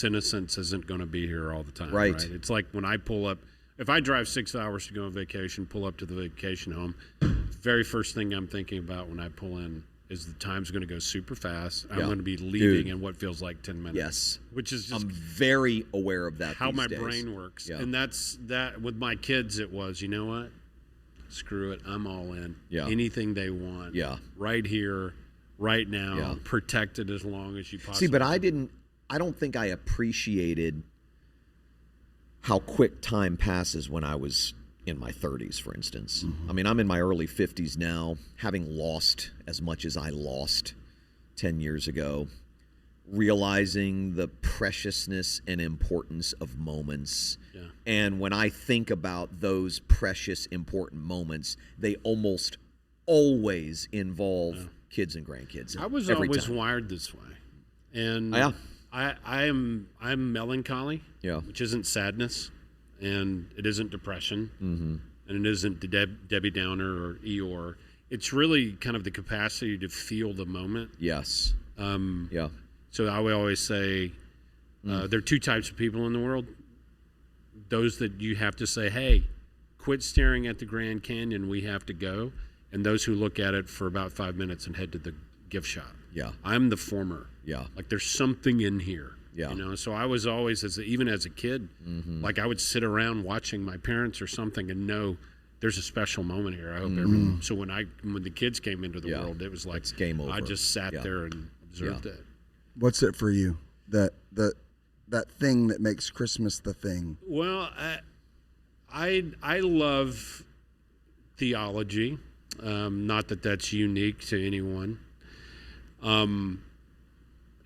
innocence isn't going to be here all the time. Right. It's like when I pull up, if I drive 6 hours to go on vacation, pull up to the vacation home, very first thing I'm thinking about when I pull in is the time's going to go super fast. I'm going to be leaving in what feels like 10 minutes. Yes. Which is just I'm very aware of that how these my days. brain works. Yeah. And that's that with my kids. It was, you know what? Screw it. I'm all in. Yeah. Anything they want. Yeah. Right here, right now. Yeah. Protect it as long as you possibly See, but can. I don't think I appreciated how quick time passes when I was in my 30s, for instance. I mean, I'm in my early 50s now, having lost as much as I lost 10 years ago, realizing the preciousness and importance of moments. Yeah. And when I think about those precious, important moments, they almost always involve kids and grandkids. I was every always time. wired this way. And Yeah. I'm melancholy, Yeah. which isn't sadness, and it isn't depression, and it isn't Debbie Downer or Eeyore. It's really kind of the capacity to feel the moment. Yes. Yeah. So I would always say there are two types of people in the world. Those that you have to say, hey, quit staring at the Grand Canyon, we have to go. And those who look at it for about 5 minutes and head to the gift shop. Yeah. I'm the former. Yeah. Like there's something in here. Yeah. You know, so I was always, even as a kid, like I would sit around watching my parents or something and know there's a special moment here. I hope everyone. So when the kids came into the world, it was like It's game over. I just sat there and observed it. What's it for you? That thing that makes Christmas the thing. Well, I love theology. Not that that's unique to anyone.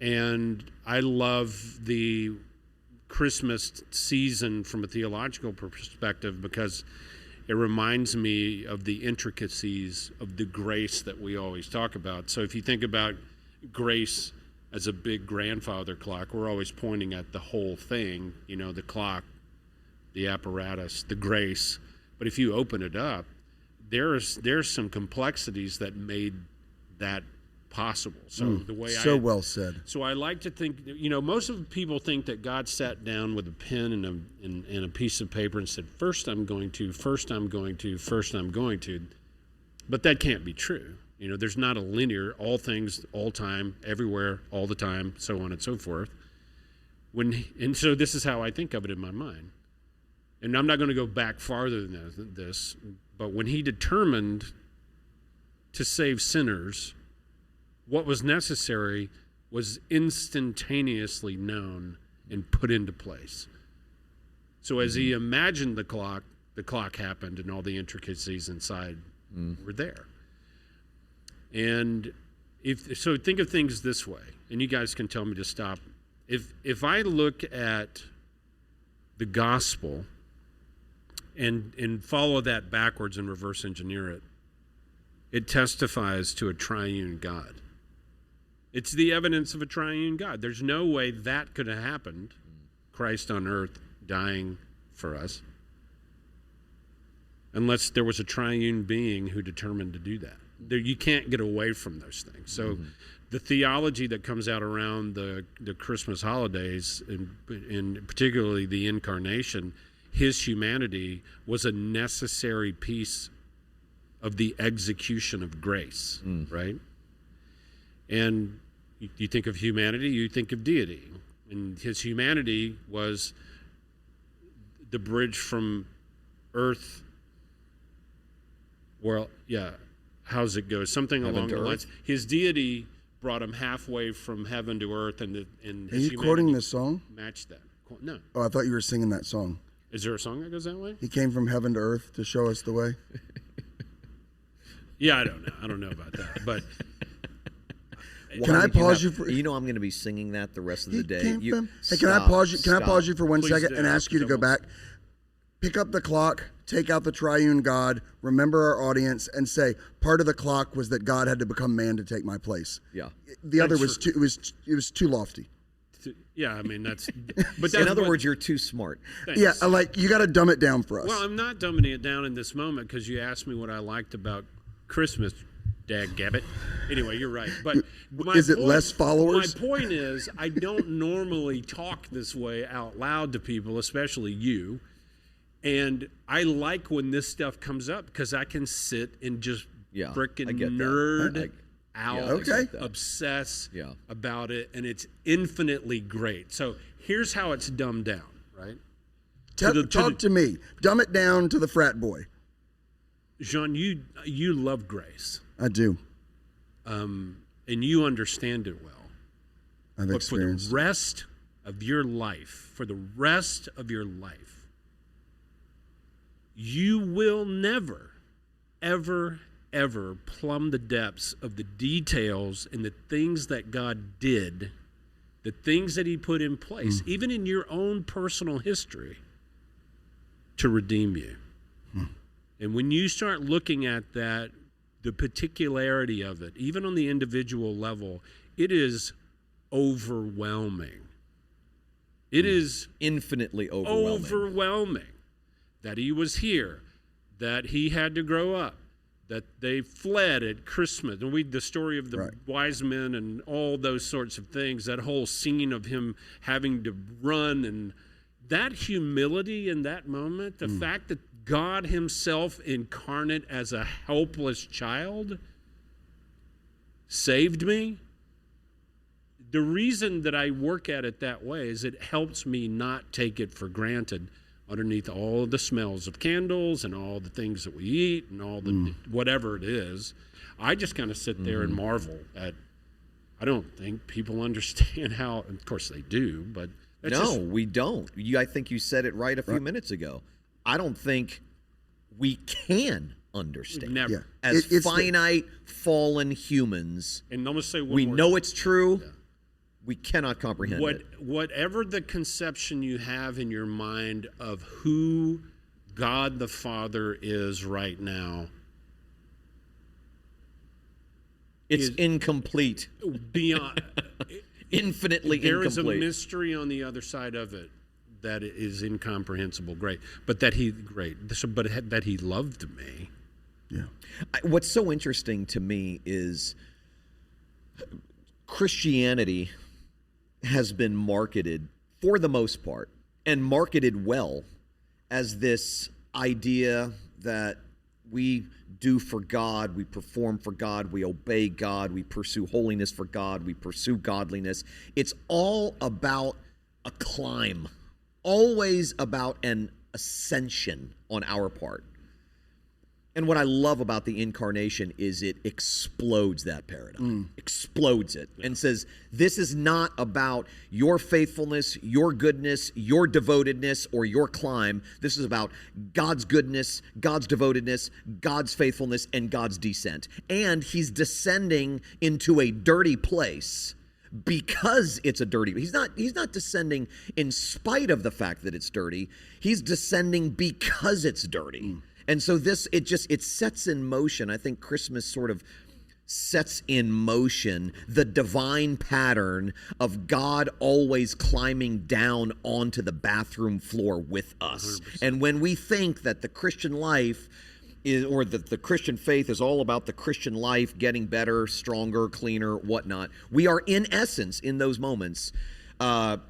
And I love the Christmas season from a theological perspective because it reminds me of the intricacies of the grace that we always talk about. So if you think about grace as a big grandfather clock, we're always pointing at the whole thing, you know, the clock, the apparatus, the grace. But if you open it up, there's some complexities that made that possible. So the way well said. So I like to think, you know, most of the people think that God sat down with a pen and a piece of paper and said, first I'm going to, first I'm going to, first I'm going to. But that can't be true. You know, there's not a linear, all things, all time, everywhere, all the time, so on and so forth. And so this is how I think of it in my mind. And I'm not going to go back farther than this, but when he determined to save sinners, what was necessary was instantaneously known and put into place. So as he imagined the clock happened and all the intricacies inside were there. And so think of things this way, and you guys can tell me to stop. If I look at the gospel and follow that backwards and reverse engineer it, it testifies to a triune God. It's the evidence of a triune God. There's no way that could have happened, Christ on earth dying for us, unless there was a triune being who determined to do that. You can't get away from those things. So the theology that comes out around the Christmas holidays, and particularly the Incarnation, his humanity was a necessary piece of the execution of grace, right? And you think of humanity, you think of deity. And his humanity was the bridge from earth, how's it go? Something Heaven along to the earth? lines. His deity brought him halfway from heaven to earth, and Are his you quoting humanity this song? matched that. No. Oh, I thought you were singing that song. Is there a song that goes that way? He came from heaven to earth to show us the way. Yeah, I don't know. I don't know about that. But Can I pause you for? You know I'm going to be singing that the rest of the day. Hey, can I pause you? Can I pause you for one Please second do, and ask you to because go I back? pick up the clock, take out the triune God, remember our audience, and say part of the clock was that God had to become man to take my place. Yeah. The other was too, it was too lofty. Yeah, I mean that's. But In other words, you're too smart. Thanks. Yeah, like you got to dumb it down for us. Well, I'm not dumbing it down in this moment because you asked me what I liked about Christmas. Dadgabbit. Anyway, you're right. But is it less followers? My point is, I don't normally talk this way out loud to people, especially you. And I like when this stuff comes up because I can sit and just frickin' nerd out, obsess about it, and it's infinitely great. So here's how it's dumbed down, right? Talk to me. Dumb it down to the frat boy. Jean, you love grace. I do. And you understand it well. I've experienced for the rest of your life, you will never, ever, ever plumb the depths of the details and the things that God did, the things that he put in place, even in your own personal history, to redeem you. And when you start looking at that, the particularity of it, even on the individual level, it is overwhelming. It is infinitely overwhelming. That he was here, that he had to grow up, that they fled at Christmas. And the story of the wise men and all those sorts of things, that whole scene of him having to run, and that humility in that moment, the fact that God himself incarnate as a helpless child saved me. The reason that I work at it that way is it helps me not take it for granted underneath all of the smells of candles and all the things that we eat and all the whatever it is. I just kind of sit there and marvel at, I don't think people understand how, of course they do, but we don't. I think you said it right a few minutes ago. I don't think we can understand. Never. Yeah. As finite, fallen humans, and I'm gonna say we know it's true. Yeah. We cannot comprehend it. Whatever the conception you have in your mind of who God the Father is right now, it's incomplete. Beyond infinitely there incomplete. There is a mystery on the other side of it that is incomprehensible. But that he loved me. Yeah. What's so interesting to me is Christianity has been marketed, for the most part, and marketed well, as this idea that we do for God, we perform for God, we obey God, we pursue holiness for God, we pursue godliness. It's all about a climb, always about an ascension on our part. And what I love about the Incarnation is it explodes that paradigm, explodes it, and says, this is not about your faithfulness, your goodness, your devotedness, or your climb. This is about God's goodness, God's devotedness, God's faithfulness, and God's descent. And he's descending into a dirty place because it's a dirty. He's not descending in spite of the fact that it's dirty. He's descending because it's dirty. And so it sets in motion. I think Christmas sort of sets in motion the divine pattern of God always climbing down onto the bathroom floor with us. 100%. And when we think that the Christian life is, or that the Christian faith is all about the Christian life getting better, stronger, cleaner, whatnot, we are in essence in those moments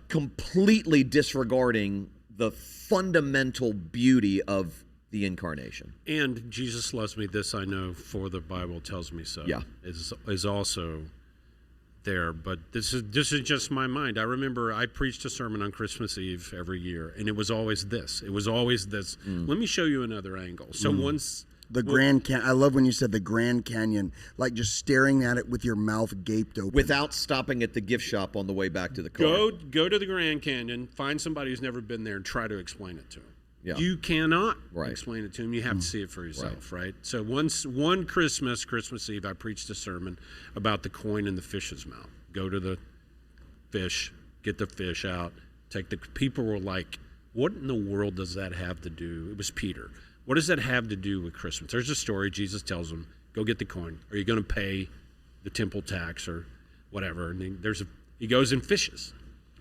completely disregarding the fundamental beauty of the Incarnation. And Jesus loves me, this I know, for the Bible tells me so. Yeah. Is also there. But this is just my mind. I remember I preached a sermon on Christmas Eve every year, and it was always this. Let me show you another angle. So once the Grand Canyon. I love when you said the Grand Canyon, like just staring at it with your mouth gaped open. Without stopping at the gift shop on the way back to the car. Go to the Grand Canyon, find somebody who's never been there, and try to explain it to them. Yeah. You cannot explain it to him. You have to see it for yourself, right? So one Christmas Eve, I preached a sermon about the coin in the fish's mouth. Go to the fish, get the fish out. People were like, what in the world does that have to do? It was Peter. What does that have to do with Christmas? There's a story. Jesus tells him, go get the coin. Are you going to pay the temple tax or whatever? And he goes and fishes.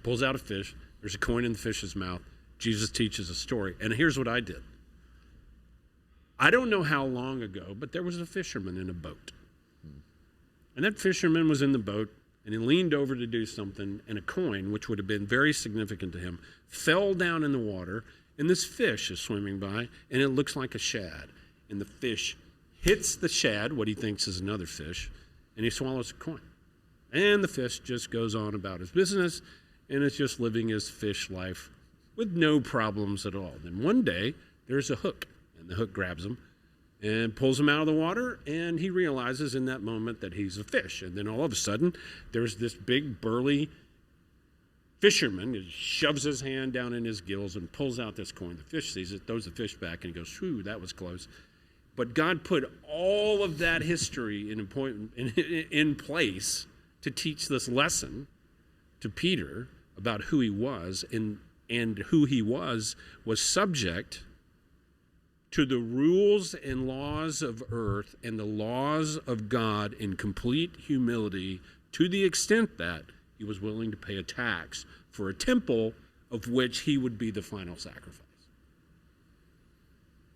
Pulls out a fish. There's a coin in the fish's mouth. Jesus teaches a story. And here's what I did. I don't know how long ago, but there was a fisherman in a boat. And that fisherman was in the boat, and he leaned over to do something, and a coin, which would have been very significant to him, fell down in the water, and this fish is swimming by, and it looks like a shad. And the fish hits the shad, what he thinks is another fish, and he swallows the coin. And the fish just goes on about his business, and is just living his fish life with no problems at all. Then one day, there's a hook, and the hook grabs him and pulls him out of the water, and he realizes in that moment that he's a fish. And then all of a sudden, there's this big, burly fisherman who shoves his hand down in his gills and pulls out this coin. The fish sees it, throws the fish back, and he goes, whew, that was close. But God put all of that history in place to teach this lesson to Peter about who he was, and who he was subject to the rules and laws of earth and the laws of God in complete humility, to the extent that he was willing to pay a tax for a temple of which he would be the final sacrifice.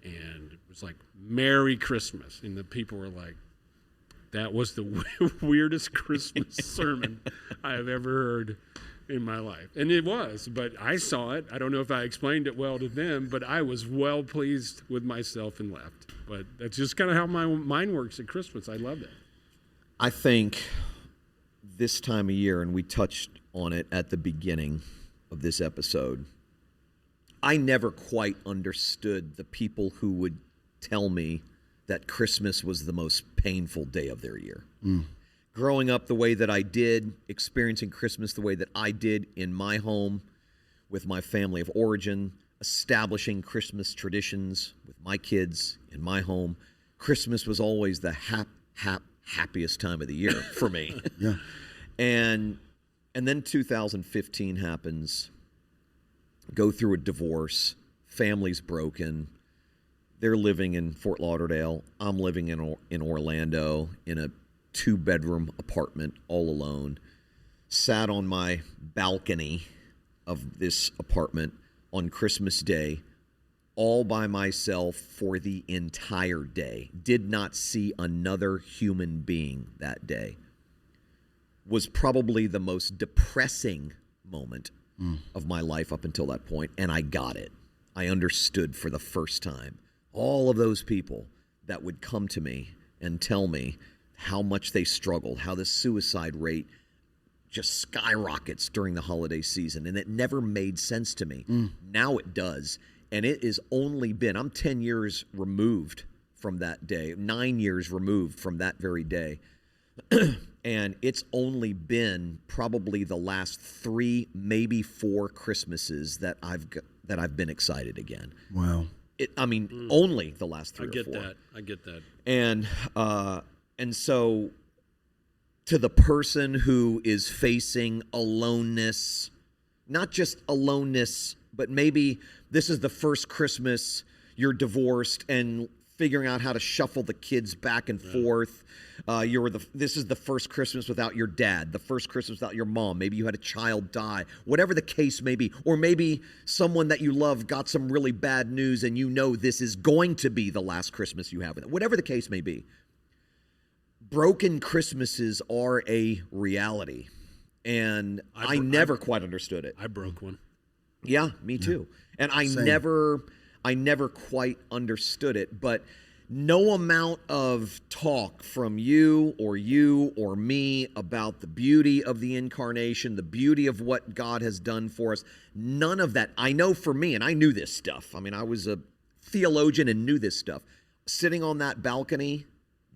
And it was like, Merry Christmas. And the people were like, that was the weirdest Christmas sermon I have ever heard in my life. And it was, but I saw it. I don't know if I explained it well to them, but I was well pleased with myself and left. But that's just kind of how my mind works at Christmas. I love it. I think this time of year, and we touched on it at the beginning of this episode, I never quite understood the people who would tell me that Christmas was the most painful day of their year. Growing up the way that I did, experiencing Christmas the way that I did in my home with my family of origin, establishing Christmas traditions with my kids in my home, Christmas was always the happiest time of the year for me. Yeah. And then 2015 happens, go through a divorce, family's broken. They're living in Fort Lauderdale. I'm living in Orlando in a 2-bedroom apartment all alone. Sat on my balcony of this apartment on Christmas Day all by myself for the entire day. Did not see another human being that day. Was probably the most depressing moment of my life up until that point, and I got it. I understood for the first time. All of those people that would come to me and tell me how much they struggled, how the suicide rate just skyrockets during the holiday season, and it never made sense to me. Now it does, and it is only been, I'm 10 years removed from that day, 9 years removed from that very day, and it's only been probably the last 3, maybe 4 Christmases that I've been excited again. Wow. Only the last 3 or 4. I get that. And so to the person who is facing aloneness, not just aloneness, but maybe this is the first Christmas you're divorced and figuring out how to shuffle the kids back and forth. This is the first Christmas without your dad, the first Christmas without your mom. Maybe you had a child die, whatever the case may be. Or maybe someone that you love got some really bad news and you know this is going to be the last Christmas you have with them. Whatever the case may be. Broken Christmases are a reality. And I never quite understood it. I broke one. Yeah, me too. And I never quite understood it, but no amount of talk from you or me about the beauty of the Incarnation, the beauty of what God has done for us, none of that. I know for me, and I knew this stuff. I was a theologian and knew this stuff. Sitting on that balcony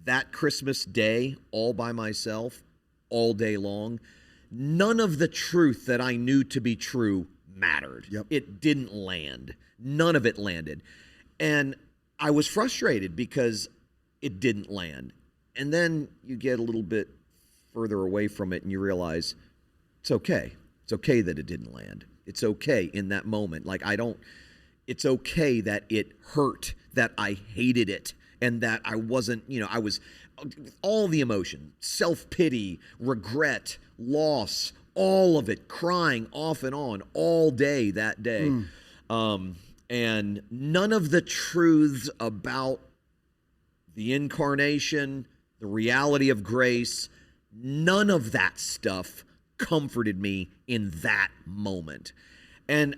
that Christmas day all by myself, all day long, none of the truth that I knew to be true mattered. Yep. It didn't land. None of it landed. And I was frustrated because it didn't land. And then you get a little bit further away from it and you realize it's okay. It's okay that it didn't land. It's okay in that moment. Like, it's okay that it hurt, that I hated it, and that I wasn't, I was all the emotion, self-pity, regret, loss, all of it, crying off and on all day that day. And none of the truths about the incarnation, the reality of grace, none of that stuff comforted me in that moment. And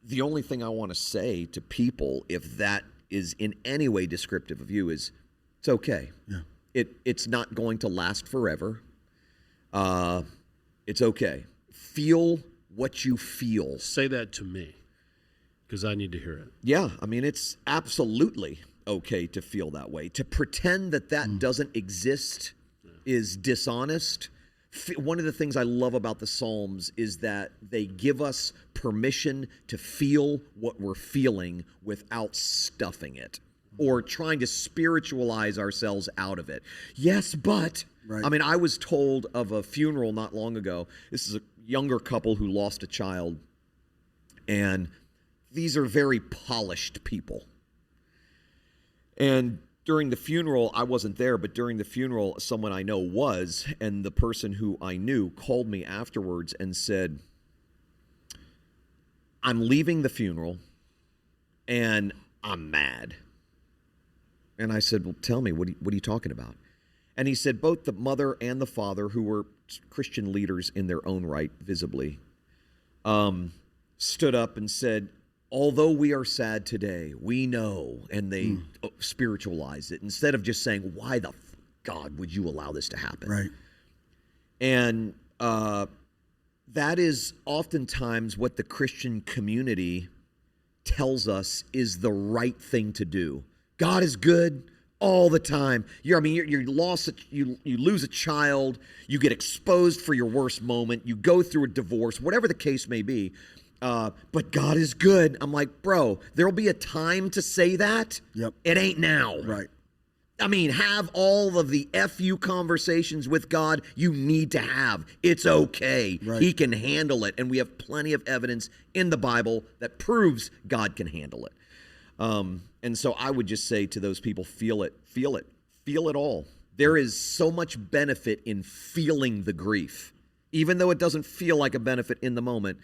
the only thing I want to say to people, if that is in any way descriptive of you, is it's okay. Yeah. It's not going to last forever. It's okay. Feel what you feel. Say that to me, because I need to hear it. Yeah, I mean, it's absolutely okay to feel that way. To pretend that doesn't exist is dishonest. One of the things I love about the Psalms is that they give us permission to feel what we're feeling without stuffing it or trying to spiritualize ourselves out of it. Yes, but, right. I mean, I was told of a funeral not long ago. This is a younger couple who lost a child, and these are very polished people. And during the funeral, I wasn't there, but during the funeral, someone I know was, and the person who I knew called me afterwards and said, I'm leaving the funeral, and I'm mad. And I said, well, tell me, what are you talking about? And he said both the mother and the father, who were Christian leaders in their own right, visibly, stood up and said, although we are sad today, we know, and they spiritualized it instead of just saying, why the God would you allow this to happen? Right. And that is oftentimes what the Christian community tells us is the right thing to do. God is good all the time. You lose a child, you get exposed for your worst moment, you go through a divorce, whatever the case may be. But God is good. I'm like, bro, there'll be a time to say that. Yep. It ain't now. Right. I mean, have all of the FU conversations with God you need to have. It's okay. Right. He can handle it. And we have plenty of evidence in the Bible that proves God can handle it. And so I would just say to those people, feel it all. There is so much benefit in feeling the grief. Even though it doesn't feel like a benefit in the moment,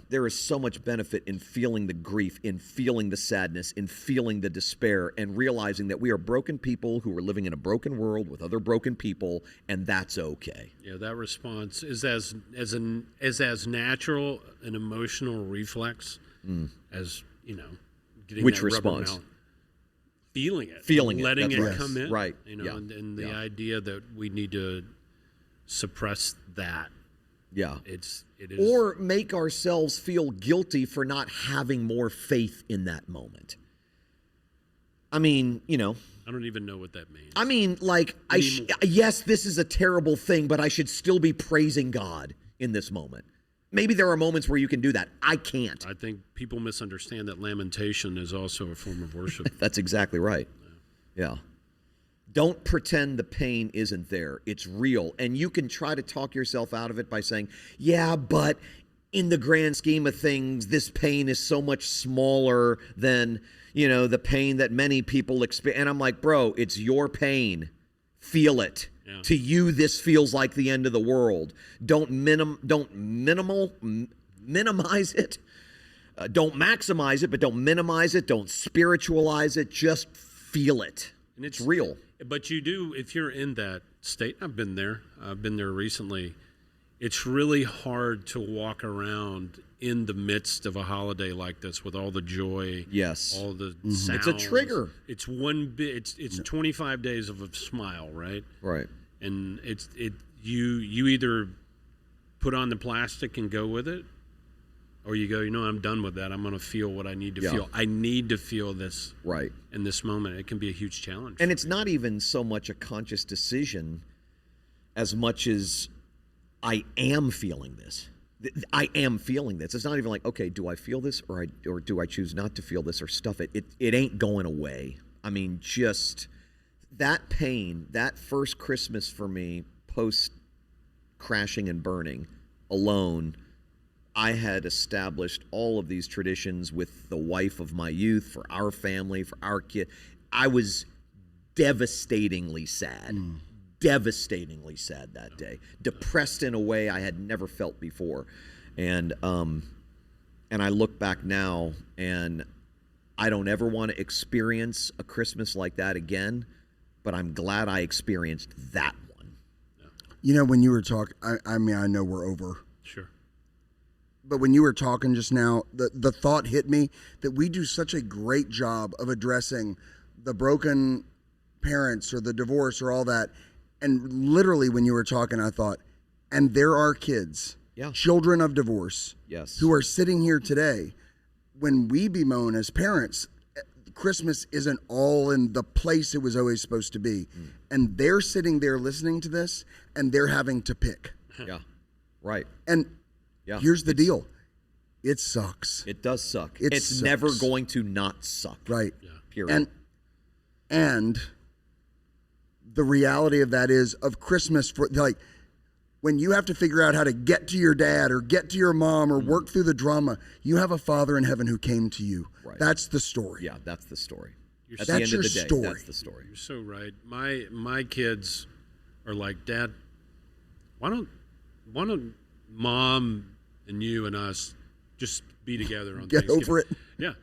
there is so much benefit in feeling the grief, in feeling the sadness, in feeling the despair, and realizing that we are broken people who are living in a broken world with other broken people, and that's okay. Yeah, that response is as natural an emotional reflex as, getting Which that response? rubber mallet. Feeling it, letting that's it right. come in, right? Yeah. And the idea that we need to suppress that. Yeah. It is. Or make ourselves feel guilty for not having more faith in that moment. I mean, I don't even know what that means. I mean, like, yes, this is a terrible thing, but I should still be praising God in this moment. Maybe there are moments where you can do that. I can't. I think people misunderstand that lamentation is also a form of worship. That's exactly right. Yeah. Don't pretend the pain isn't there. It's real. And you can try to talk yourself out of it by saying, yeah, but in the grand scheme of things, this pain is so much smaller than, the pain that many people experience. And I'm like, bro, it's your pain. Feel it. Yeah. To you, this feels like the end of the world. Don't minimize it. Don't maximize it, but don't minimize it. Don't spiritualize it. Just feel it. And it's real. But you do, if you're in that state, I've been there recently, it's really hard to walk around in the midst of a holiday like this with all the joy, yes, all the sounds. It's a trigger. It's it's 25 days of a smile, right? Right. And you either put on the plastic and go with it, or you go, I'm done with that. I'm going to feel what I need to feel. I need to feel this right in this moment. It can be a huge challenge. And it's not even so much a conscious decision as much as I am feeling this. I am feeling this. It's not even like, okay, do I feel this or do I choose not to feel this or stuff it? It ain't going away. I mean, just that pain, that first Christmas for me, post crashing and burning, alone, I had established all of these traditions with the wife of my youth, for our family, for our kid. I was devastatingly sad. Devastatingly sad that day. Depressed in a way I had never felt before. And I look back now, and I don't ever want to experience a Christmas like that again, but I'm glad I experienced that one. You know, when you were talking, I mean, I know we're over. Sure. But when you were talking just now, the thought hit me that we do such a great job of addressing the broken parents or the divorce or all that. And literally when you were talking, I thought, and there are kids, children of divorce, who are sitting here today. When we bemoan as parents, Christmas isn't all in the place it was always supposed to be. And they're sitting there listening to this, and they're having to pick. Yeah, right. And here's the deal. It sucks. It does suck. It it's sucks. Never going to not suck. Right. Yeah. Period. And the reality of that is, of Christmas, for like, when you have to figure out how to get to your dad or get to your mom or work through the drama, you have a Father in heaven who came to you. Right. That's the story. Yeah, that's the story. That's At the end your of the day, story. that's the story. You're so right. My kids are like, Dad, why don't Mom and you and us just be together on Get Thanksgiving? over it. Yeah.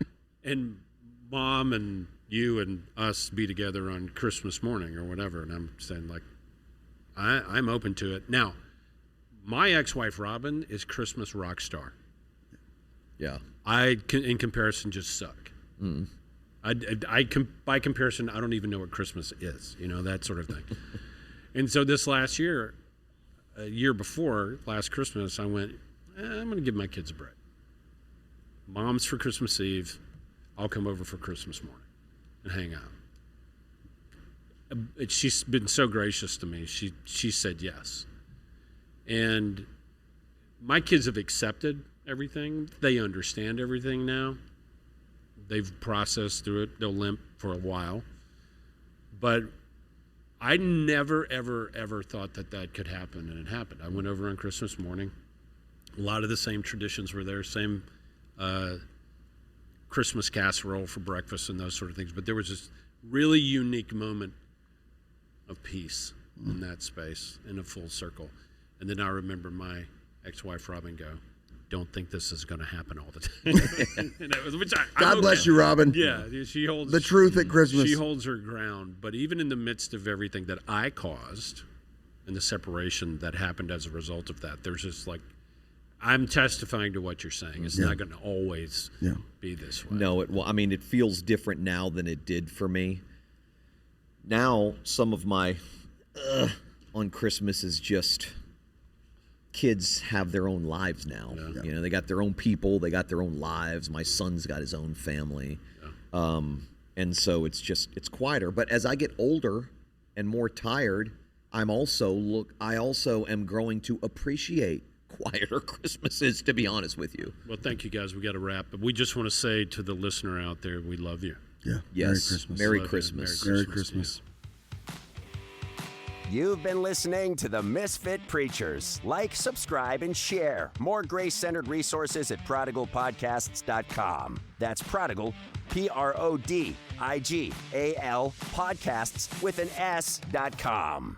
And Mom and you and us be together on Christmas morning or whatever. And I'm saying, like, I'm open to it. Now, my ex-wife, Robin, is Christmas rock star. Yeah. In comparison, just suck. By comparison, I don't even know what Christmas is, that sort of thing. And so this last year, a year before last Christmas, I went, I'm going to give my kids a break. Mom's for Christmas Eve. I'll come over for Christmas morning and hang out. She's been so gracious to me. She said yes. And my kids have accepted everything. They understand everything now. They've processed through it. They'll limp for a while. But I never, ever, ever thought that could happen, and it happened. I went over on Christmas morning. A lot of the same traditions were there, same Christmas casserole for breakfast and those sort of things. But there was this really unique moment of peace in that space, in a full circle. And then I remember my ex-wife, Robin, go, don't think this is going to happen all the time. God bless you, Robin. Yeah, she holds the truth at Christmas. She holds her ground. But even in the midst of everything that I caused and the separation that happened as a result of that, there's just like, I'm testifying to what you're saying. It's not going to always be this way. No, it feels different now than it did for me. Now, some of my on Christmas is just kids have their own lives now. Yeah. They got their own people. They got their own lives. My son's got his own family. Yeah. And so it's quieter. But as I get older and more tired, I also am growing to appreciate quieter Christmases, to be honest with you. Well, thank you guys. We got to wrap. But we just want to say to the listener out there, we love you. Yeah. Yes. Merry Christmas. Merry Christmas. Merry Christmas. You've been listening to the Misfit Preachers. Like, subscribe, and share. More grace-centered resources at prodigalpodcasts.com. That's Prodigal, Prodigal, podcasts with an S.com.